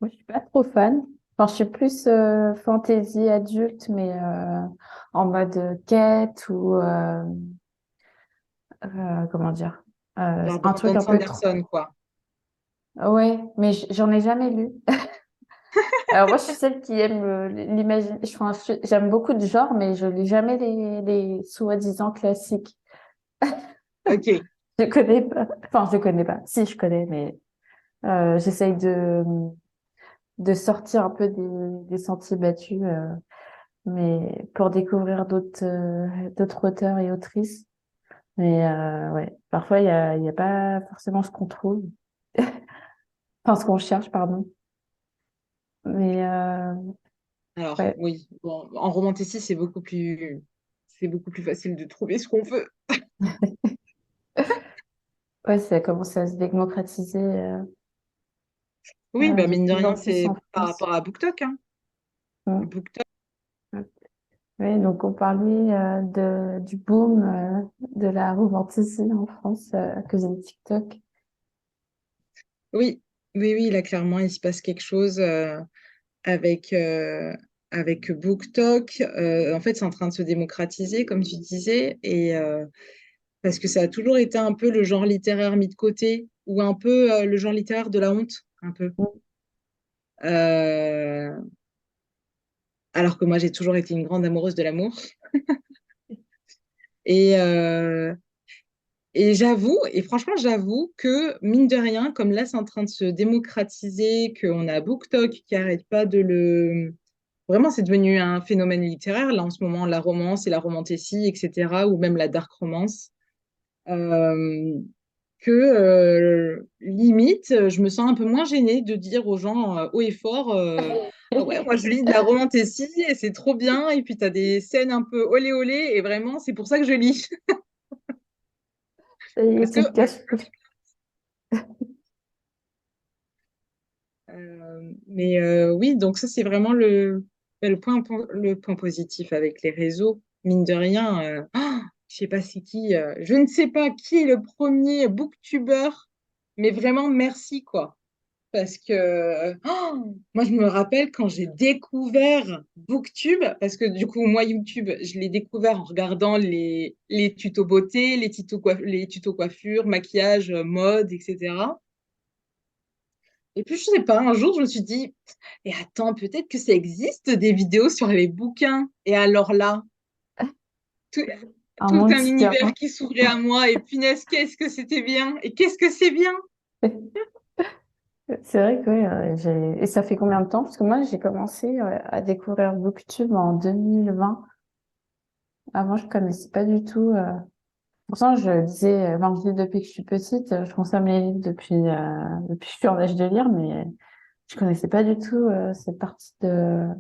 Moi, je suis pas trop fan. Enfin, je suis plus fantasy adulte, mais en mode quête ou comment dire, Genre un truc Brandon un peu trop. Sanderson, quoi. Ouais, mais j'en ai jamais lu. Alors moi, je suis celle qui aime l'imagine. Enfin, j'aime beaucoup de genres, mais je lis jamais les soi-disant classiques. Ok. Je connais pas. Enfin, je connais pas. Si, je connais, mais j'essaye de sortir un peu des sentiers battus, mais pour découvrir d'autres auteurs et autrices. Mais ouais, parfois il y a pas forcément ce qu'on trouve, enfin ce qu'on cherche, pardon. Mais Alors, ouais, oui, bon, en romanticisme, c'est beaucoup plus facile de trouver ce qu'on veut. ouais, ça a commencé à se démocratiser Oui, bah de mine de plus en rien, plus c'est en par France. rapport à BookTok, hein. Mm. BookTok, Oui, donc on parlait du boom de la romanticisme en France à cause de TikTok. oui, oui, oui, là, clairement, il se passe quelque chose avec, avec BookTok. En fait, c'est en train de se démocratiser, comme tu disais, et parce que ça a toujours été un peu le genre littéraire mis de côté, ou un peu le genre littéraire de la honte, un peu. Mm. Euh, alors que moi, j'ai toujours été une grande amoureuse de l'amour. Et, euh, et j'avoue, et franchement, j'avoue que, mine de rien, comme là, c'est en train de se démocratiser, qu'on a BookTok qui arrête pas de le... Vraiment, c'est devenu un phénomène littéraire, là, en ce moment, la romance et la romantécie, etc., ou même la dark romance. Euh, que limite, je me sens un peu moins gênée de dire aux gens haut et fort, Ah ouais, moi je lis de la romantasy et c'est trop bien. Et puis tu as des scènes un peu olé olé et vraiment, c'est pour ça que je lis. Ça y est, Parce que tu te caches plus. oui, donc ça c'est vraiment le point positif avec les réseaux. Mine de rien, je sais pas c'est qui, je ne sais pas qui est le premier booktuber, mais vraiment merci quoi. Parce que moi, je me rappelle quand j'ai découvert BookTube, parce que du coup, moi, YouTube, je l'ai découvert en regardant les tutos beauté, les tutos coiffure, maquillage, mode, etc. Et puis, je sais pas, un jour, je me suis dit, et attends, peut-être que ça existe des vidéos sur les bouquins. Et alors là, tout, Un tout monde un univers différent. qui s'ouvrait à moi. Et punaise, qu'est-ce que c'était bien! Et qu'est-ce que c'est bien! C'est vrai que oui, et ça fait combien de temps? Parce que moi, j'ai commencé à découvrir BookTube en 2020. Avant, je connaissais pas du tout. Pourtant, je lisais, enfin, je lis depuis que je suis petite. Je consomme les livres depuis que je suis en âge de lire, mais je connaissais pas du tout cette partie dans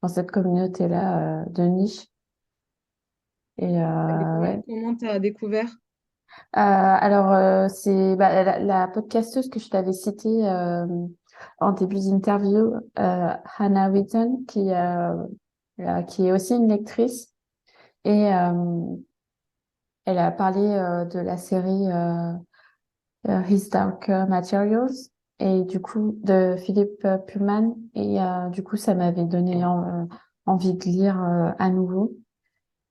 cette communauté-là de niche. Et ouais. Comment t'as découvert? Alors, c'est bah, la podcasteuse que je t'avais citée en début d'interview, Hannah Witten, qui est aussi une lectrice. Et elle a parlé de la série His Dark Materials et du coup de Philippe Pullman. Et du coup, ça m'avait donné envie de lire à nouveau.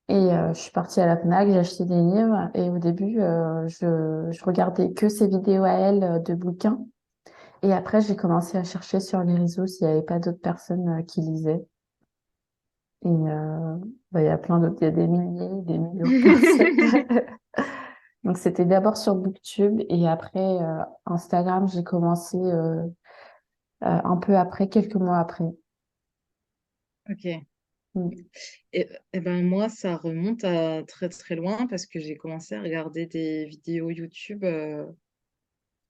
Et je suis partie à la Fnac, j'ai acheté des livres et au début, je regardais que ses vidéos à elle de bouquins. Et après, j'ai commencé à chercher sur les réseaux s'il n'y avait pas d'autres personnes qui lisaient. Et bah, il y a plein d'autres, il y a des millions de personnes. Donc c'était d'abord sur BookTube et après Instagram, j'ai commencé un peu après, quelques mois après. Ok. Mm. Et ben moi, ça remonte à très très loin parce que j'ai commencé à regarder des vidéos YouTube.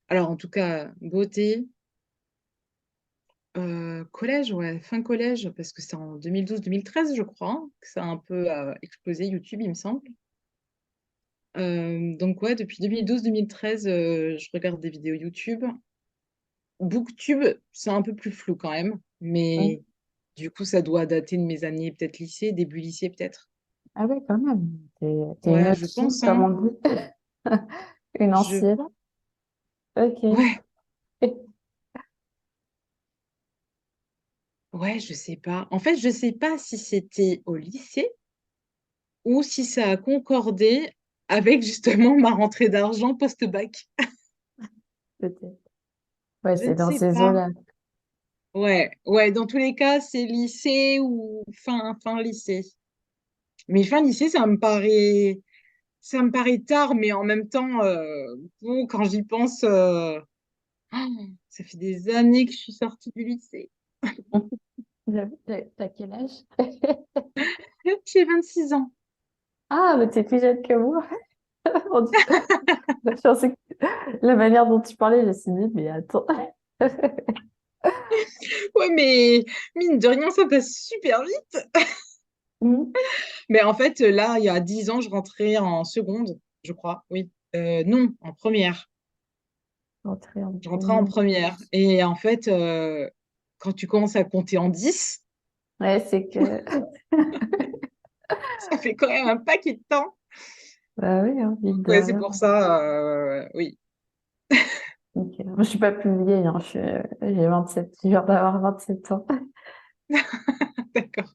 Alors en tout cas, beauté, collège, ouais, fin collège, parce que c'est en 2012-2013, je crois, que ça a un peu explosé YouTube, il me semble. Donc ouais, depuis 2012-2013, je regarde des vidéos YouTube. BookTube, c'est un peu plus flou quand même, Mm. mais du coup, ça doit dater de mes années peut-être lycée, début lycée peut-être. Ah ouais, quand même. T'es une Ouais, je OG, pense, comme hein. on dit. Une Je... ancienne. Ok. Ouais, ouais, je sais pas. En fait, je sais pas si c'était au lycée ou si ça a concordé avec justement ma rentrée d'argent post-bac. Peut-être. Ouais, Je c'est ne dans sais ces pas. eaux-là. Ouais, ouais, dans tous les cas, c'est lycée ou fin lycée. Mais fin lycée, ça me paraît tard, mais en même temps, bon, quand j'y pense, ça fait des années que je suis sortie du lycée. T'as quel âge? J'ai 26 ans. Ah, mais t'es plus jeune que moi. On dit- Je pensais que la manière dont tu parlais, je me suis dit, mais attends. Ouais, mais mine de rien, ça passe super vite. Hmm. Mais en fait, là, il y a 10 ans, je rentrais en seconde, je crois. Oui. Non, en première. Entrée en Je rentrais en première. première. Et en fait, quand tu commences à compter en 10, Ouais, c'est que. ça fait quand même un paquet de temps. Bah oui, hein, vite de Ouais, c'est rien. pour ça, oui. Ok. Moi, je suis pas plus vieille, hein. J'ai 27, je viens d'avoir 27 ans. D'accord.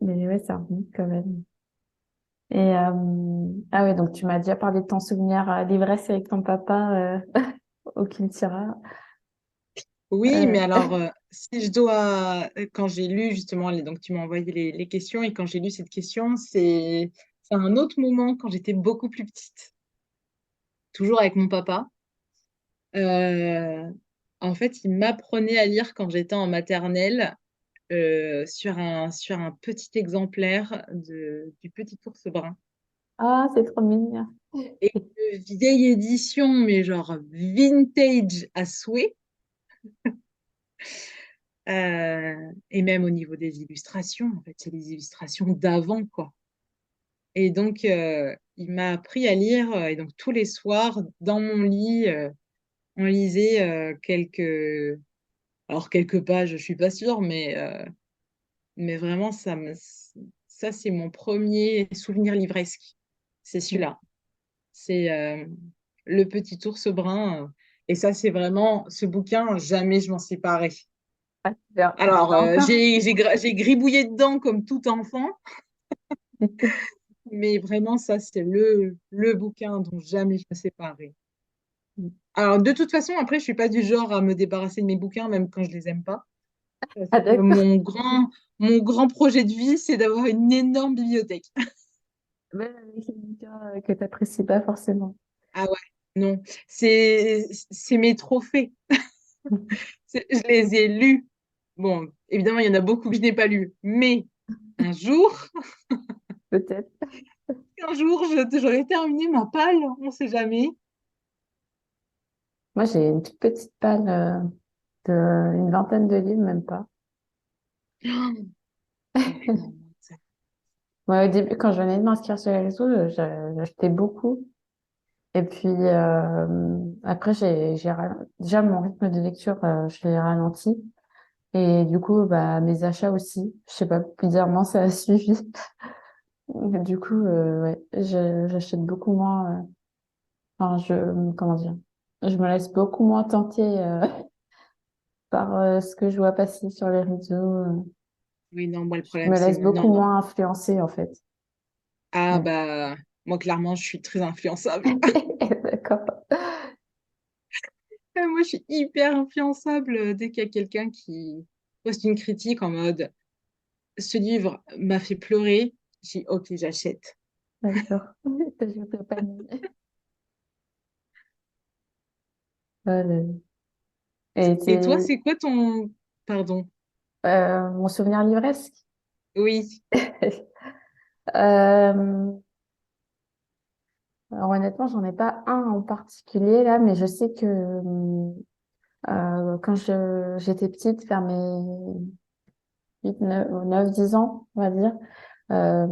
Mais ouais, ça remonte quand même. Et ah ouais, donc tu m'as déjà parlé de ton souvenir l'ivresse avec ton papa au Kiltira. Oui, mais Euh, alors, si je dois, quand j'ai lu justement, donc tu m'as envoyé les questions, et quand j'ai lu cette question, c'est un autre moment quand j'étais beaucoup plus petite, toujours avec mon papa. Euh, En fait, il m'apprenait à lire quand j'étais en maternelle sur un petit exemplaire du Petit Ours Brun. Ah, c'est trop mignon. Et une vieille édition, mais genre vintage à souhait. Et même au niveau des illustrations, en fait, c'est les illustrations d'avant, quoi. Et donc, il m'a appris à lire. Et donc, tous les soirs, dans mon lit, on lisait alors, quelques pages, je suis pas sûre, mais vraiment, ça, c'est mon premier souvenir livresque. C'est celui-là. C'est Le Petit ours brun. Et ça, c'est vraiment ce bouquin, jamais je m'en séparais. Ah, super. Alors, Encore? j'ai gribouillé dedans comme tout enfant, mais vraiment, ça, c'est le bouquin dont jamais je me séparais. Alors, de toute façon, après, je suis pas du genre à me débarrasser de mes bouquins, même quand je les aime pas. Parce Ah, que d'accord. mon grand projet de vie, c'est d'avoir une énorme bibliothèque. Même avec les bouquins que tu n'apprécies pas forcément. Ah ouais, non, c'est mes trophées. Je les ai lus. Bon, évidemment, il y en a beaucoup que je n'ai pas lus, mais un jour, Peut-être. j'aurais terminé ma palle, on ne sait jamais. Moi, j'ai une toute petite palle de une vingtaine de livres, même pas. Non, Ouais, au début, quand je venais de m'inscrire sur les réseaux, j'achetais beaucoup. Et puis après, déjà mon rythme de lecture, je l'ai ralenti. Et du coup, bah, mes achats aussi. Je sais pas, bizarrement, ça a suivi. Du coup, ouais, j'achète beaucoup moins. Enfin, comment dire? Je me laisse beaucoup moins tenter par ce que je vois passer sur les réseaux. oui, non, moi, le Je problème, me c'est... laisse beaucoup Non, non. moins influencer, en fait. Ah, Ouais. bah, moi, clairement, je suis très influençable. D'accord. Moi, je suis hyper influençable dès qu'il y a quelqu'un qui poste une critique en mode ce livre m'a fait pleurer. J'ai dit, ok, j'achète. D'accord. Je peux pas nier. Voilà. Et Et toi, c'est c'est quoi ton... Pardon. mon souvenir livresque. Oui. Euh, alors honnêtement, j'en ai pas un en particulier là, mais je sais que quand j'étais petite, vers mes 8, 9, 10 ans, on va dire, euh,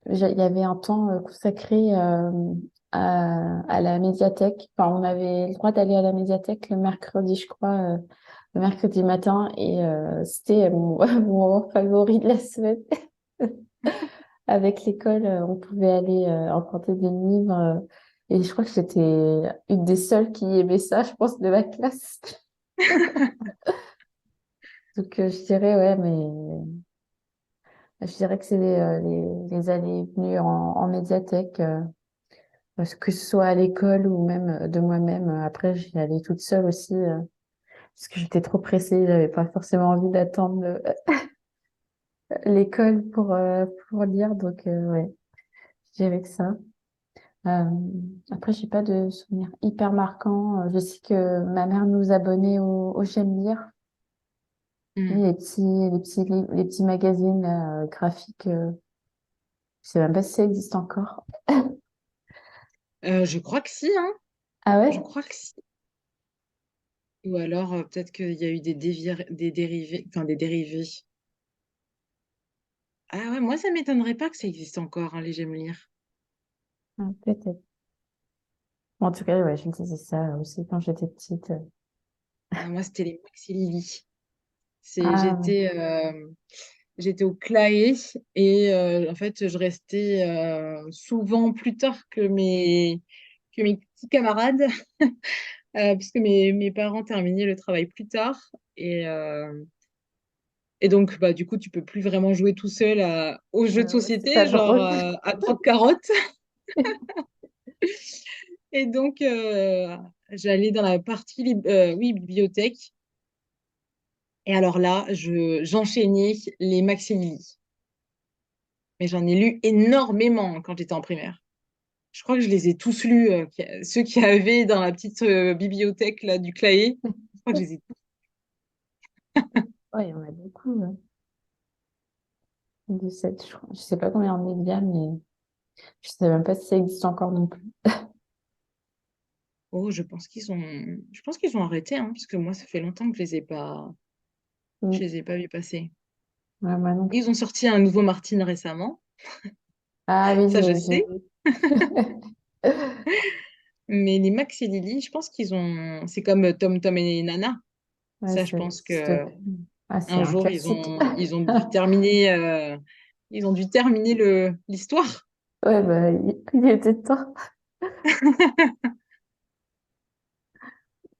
il y avait un temps consacré à la médiathèque. Enfin, on avait le droit d'aller à la médiathèque le mercredi, je crois, le mercredi matin, et c'était mon moment favori de la semaine. Avec l'école, on pouvait aller emprunter des livres. Et je crois que j'étais une des seules qui aimait ça, je pense, de ma classe. Donc, je dirais, ouais, mais je dirais que c'est les années venues en médiathèque, parce que ce soit à l'école ou même de moi-même. Après, j'y allais toute seule aussi, parce que j'étais trop pressée. J'avais pas forcément envie d'attendre l'école pour lire. Donc, ouais, je dirais que ça. Euh, Après, j'ai pas de souvenirs hyper marquants. Je sais que ma mère nous abonnait au J'aime lire, et Hmm. les petits magazines graphiques. Je sais même pas si ça existe encore. Je crois que si, hein. Ah Je ouais? crois que si. Ou alors, peut-être qu'il y a eu des dérivés, enfin des dérivés. Ah ouais, moi, ça m'étonnerait pas que ça existe encore, hein, les J'aime lire. Ah, peut-être. Bon, en tout cas, ouais, je me disais ça aussi quand j'étais petite. Ah, moi, c'était les Maxi Lily. Ah, J'étais au Claé et en fait, je restais souvent plus tard que mes petits camarades puisque mes parents terminaient le travail plus tard. Et donc, bah, du coup, tu peux plus vraiment jouer tout seul aux jeux de ouais, c'est pas société, genre drôle. à croque-carotte. Et donc, j'allais dans la partie oui, bibliothèque. Et alors là, j'enchaînais les Maxi Lily. Mais j'en ai lu énormément quand j'étais en primaire. Je crois que je les ai tous lus, ceux qui avaient dans la petite bibliothèque là, du Claé. Je crois que je les ai tous. Ouais, il y en a beaucoup. 17, je crois. Je sais pas combien on est de gamme, mais je sais même pas si ça existe encore non plus. Oh, je pense qu'ils ont arrêté, hein, parce que moi, ça fait longtemps que je les ai pas. Je Mm. les ai pas vus passer. Ouais, moi non plus. Ils ont sorti un nouveau Martin récemment, Ah oui, ça je j'ai sais. vu. Mais les Max et Lily, je pense qu'ils ont. C'est comme Tom Tom et Nana. Ouais, Ça, je pense c'est que ah, c'est un un jour classique. ils ont dû terminer. Ils ont dû terminer l'histoire. Ouais, bah, il était temps.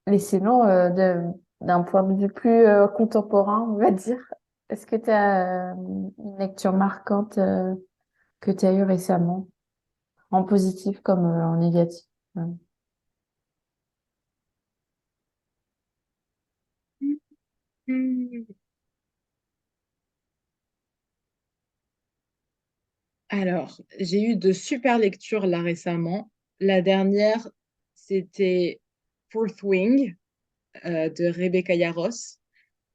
Mais sinon, d'un point de vue plus contemporain, on va dire, est-ce que tu as une lecture marquante que tu as eue récemment, en positif comme en négatif? Ouais. Hmm. Alors, j'ai eu de super lectures là récemment. La dernière, c'était Fourth Wing de Rebecca Yarros.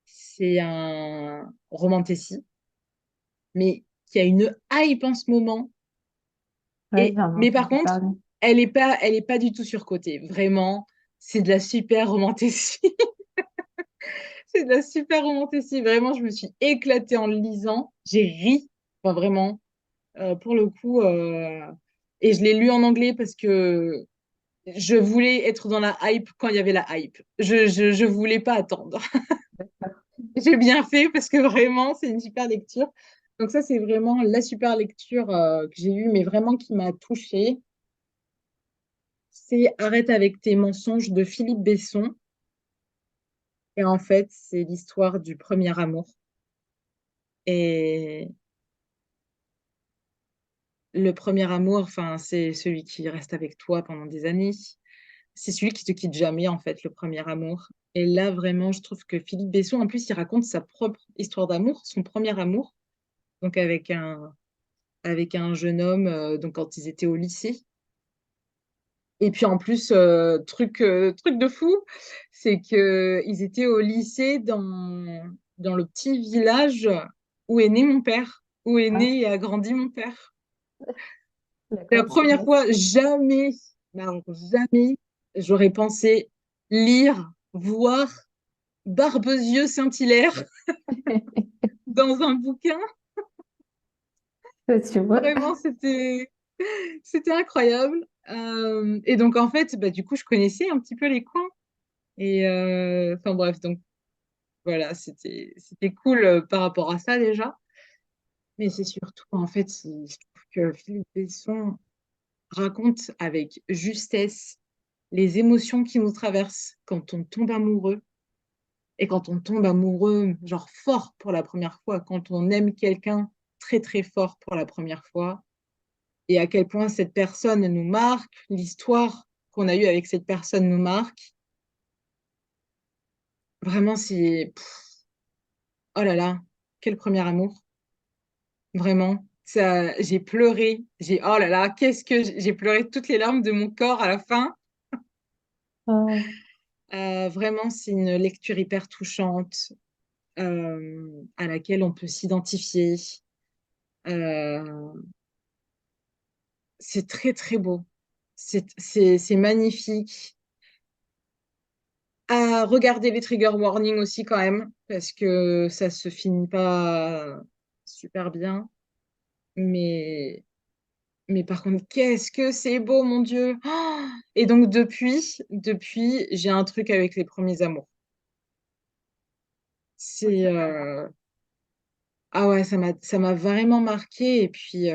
C'est un romantécie, mais qui a une hype en ce moment. Ouais, j'en ai Mais par entendu contre, parler. elle est pas du tout surcotée. Vraiment, c'est de la super romantécie. C'est de la super romantécie. Vraiment, je me suis éclatée en le lisant. J'ai ri. Enfin, vraiment, pour le coup. Et je l'ai lu en anglais parce que je voulais être dans la hype quand il y avait la hype. Je voulais pas attendre. J'ai bien fait parce que vraiment, c'est une super lecture. Donc ça, c'est vraiment la super lecture que j'ai eue, mais vraiment qui m'a touchée. C'est Arrête avec tes mensonges de Philippe Besson. Et en fait, c'est l'histoire du premier amour. Et le premier amour, enfin, c'est celui qui reste avec toi pendant des années. C'est celui qui te quitte jamais, en fait, le premier amour. Et là, vraiment, je trouve que Philippe Besson, en plus, il raconte sa propre histoire d'amour, son premier amour, donc avec un jeune homme, donc quand ils étaient au lycée. Et puis en plus, truc de fou, c'est que ils étaient au lycée dans le petit village où est né mon père, où est Ah, né et a grandi mon père. la C'est la première coïncidence. fois, jamais, mais alors jamais, j'aurais pensé lire, voir Barbezieux Saint-Hilaire dans un bouquin. Tu vois? Vraiment, c'était incroyable. Et donc en fait, bah, du coup, je connaissais un petit peu les coins. Et enfin bref, donc voilà, c'était cool par rapport à ça déjà. Mais c'est surtout, en fait, je trouve que Philippe Besson raconte avec justesse les émotions qui nous traversent quand on tombe amoureux. Et quand on tombe amoureux, genre fort pour la première fois, quand on aime quelqu'un très très fort pour la première fois, et à quel point cette personne nous marque, l'histoire qu'on a eue avec cette personne nous marque. Vraiment, oh là là, quel premier amour. Vraiment, ça, j'ai pleuré. Oh là là, j'ai pleuré toutes les larmes de mon corps à la fin. Ah, Vraiment, c'est une lecture hyper touchante à laquelle on peut s'identifier. Euh, c'est très très beau. C'est magnifique. À regarder les trigger warnings aussi quand même, parce que ça se finit pas super bien. Mais Mais par contre, qu'est-ce que c'est beau, mon Dieu! Oh, et donc, depuis, j'ai un truc avec les premiers amours. C'est, ah ouais, ça m'a vraiment marqué et puis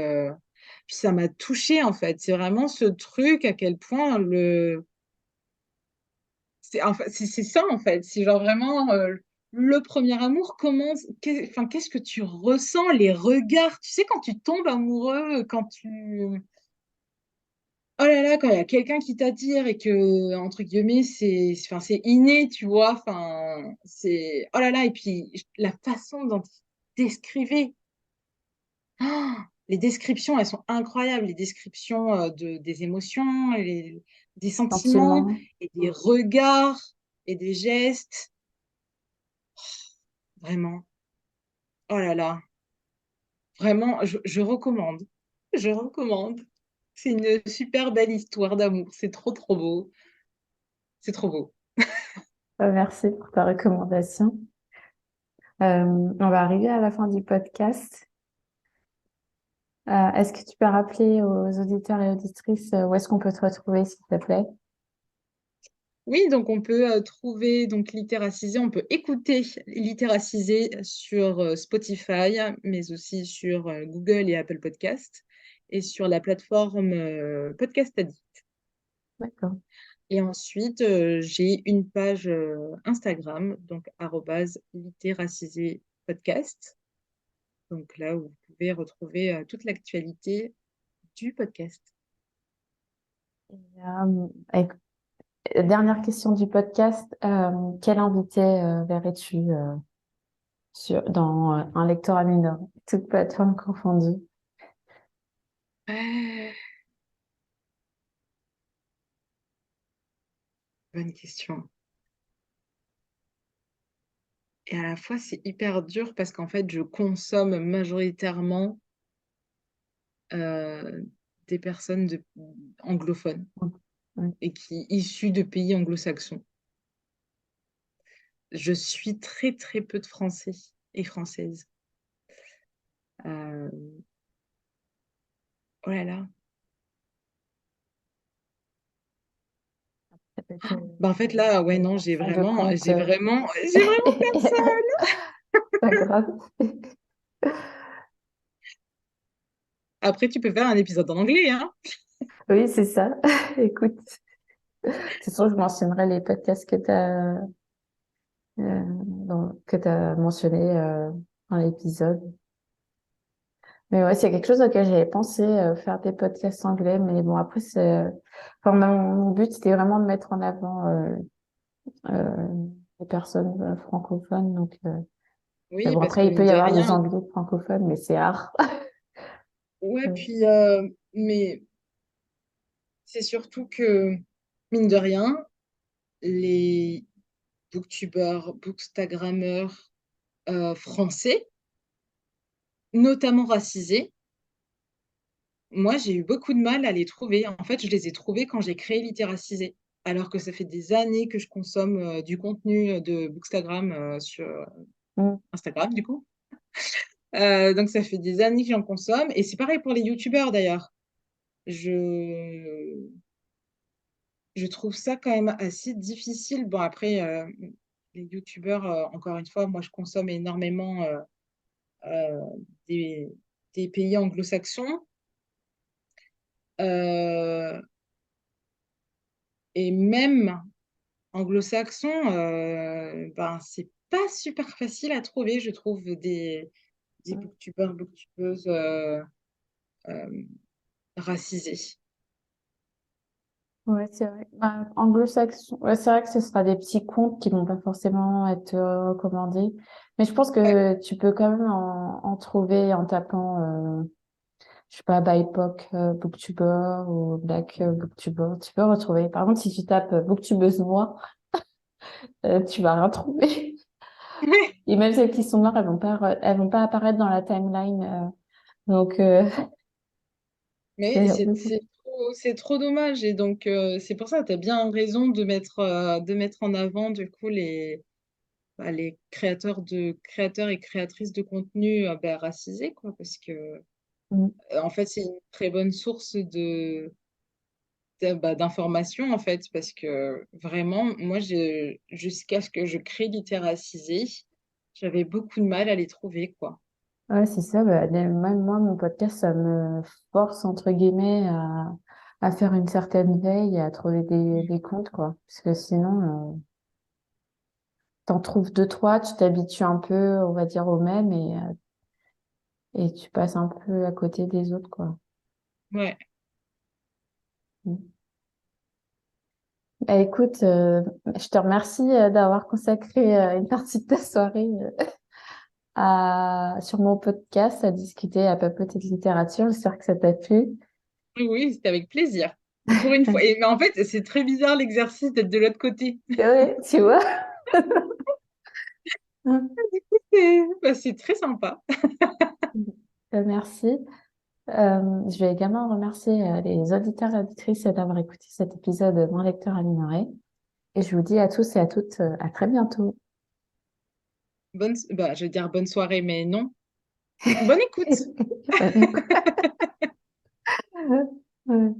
ça m'a touchée, en fait. C'est vraiment ce truc à quel point c'est ça, en fait. C'est genre vraiment le premier amour. Enfin, qu'est-ce que tu ressens, les regards? Tu sais, quand tu tombes amoureux, quand tu oh là là, quand il y a quelqu'un qui t'attire et que, entre guillemets, enfin, c'est inné, tu vois, enfin, c'est, oh là là, et puis la façon dont il décrivait, ah, les descriptions, elles sont incroyables, les descriptions des émotions, des sentiments, sentiment. et des regards, et des gestes, vraiment, oh là là, vraiment, je recommande, je recommande. C'est une super belle histoire d'amour, c'est trop, trop beau, c'est trop beau. Merci pour ta recommandation. On va arriver à la fin du podcast. Est-ce que tu peux rappeler aux auditeurs et auditrices où est-ce qu'on peut te retrouver, s'il te plaît? Oui, donc on peut trouver donc Littéracisé, on peut écouter Littéracisé sur Spotify, mais aussi sur Google et Apple Podcast, et sur la plateforme Podcast Addict. D'accord. Et ensuite, j'ai une page Instagram, donc @littéracisé podcast. Donc là où vous pouvez retrouver toute l'actualité du podcast. Écoute, dernière question du podcast. Quel invité verrais-tu dans un lecteur à mineur, toute plateforme confondue? Ah, bonne question. Et à la fois, c'est hyper dur parce qu'en fait, je consomme majoritairement euh, des personnes anglophones Ouais. et qui issues de pays anglo-saxons. Je suis très, très peu de Français et Françaises. Euh, oh là là. Ça peut être Bah en fait, là, ouais, une non, version de conte. j'ai vraiment personne. Pas grave. Après, tu peux faire un épisode en anglais, hein. Oui, c'est ça. Écoute, de toute façon, je mentionnerai les podcasts que tu mentionnés dans l'épisode. Mais ouais, c'est quelque chose auquel j'avais pensé, faire des podcasts anglais. Mais bon, après, enfin, mon but, c'était vraiment de mettre en avant euh, les personnes francophones. Donc, mais Oui, bon, parce que après, il peut mine y de avoir des rien, anglais francophones, mais c'est rare. ouais, puis, mais c'est surtout que, mine de rien, les booktubeurs, bookstagrammeurs français, notamment racisés, moi, j'ai eu beaucoup de mal à les trouver. En fait, je les ai trouvés quand j'ai créé Littéracisé, alors que ça fait des années que je consomme du contenu de Bookstagram sur Mm. Instagram, du coup. Donc, ça fait des années que j'en consomme. Et c'est pareil pour les youtubeurs, d'ailleurs. Je... je trouve ça quand même assez difficile. Bon, après, les youtubeurs, encore une fois, moi, je consomme énormément euh, des, des pays anglo-saxons. Euh, et même anglo-saxons, ben, c'est pas super facile à trouver, je trouve, des booktubeurs, booktubeuses euh, racisés. Ouais, c'est vrai. Bah, anglo-saxon, ouais, c'est vrai que ce sera des petits contes qui vont pas forcément être recommandés. Mais je pense Ouais, que tu peux quand même en trouver en tapant, je sais pas, BIPOC booktuber ou Black booktuber. Tu peux retrouver. Par contre, si tu tapes booktubeuse noire, tu vas rien trouver. Et même celles qui sont noires, elles vont pas apparaître dans la timeline. Donc, mais c'est, c'est trop dommage. Et donc, c'est pour ça, tu as bien raison de mettre en avant, du coup, les créateurs et créatrices de contenu ben, racisés, quoi, parce que, en fait, c'est une très bonne source bah, d'informations, en fait, parce que vraiment, moi, jusqu'à ce que je crée Littéracisé, j'avais beaucoup de mal à les trouver, quoi. ouais, c'est ça. Bah, même moi, mon podcast, ça me force, entre guillemets, à faire une certaine veille et à trouver des comptes, quoi. Parce que sinon, t'en trouves deux, trois, tu t'habitues un peu, on va dire, au même et tu passes un peu à côté des autres, quoi. Ouais. Mm. Bah, écoute, je te remercie d'avoir consacré une partie de ta soirée sur mon podcast, à discuter, à papoter de littérature. J'espère que ça t'a plu. Oui, oui, c'était avec plaisir. Pour une fois. Mais en fait, c'est très bizarre l'exercice d'être de l'autre côté. Ouais, tu vois? Bah, c'est très sympa. Merci. Je vais également remercier les auditeurs et auditrices d'avoir écouté cet épisode de Mon lecteur à minoré. Et je vous dis à tous et à toutes à très bientôt. Bah, je vais dire bonne soirée, mais non. Bonne écoute. Bonne écoute. Ouais.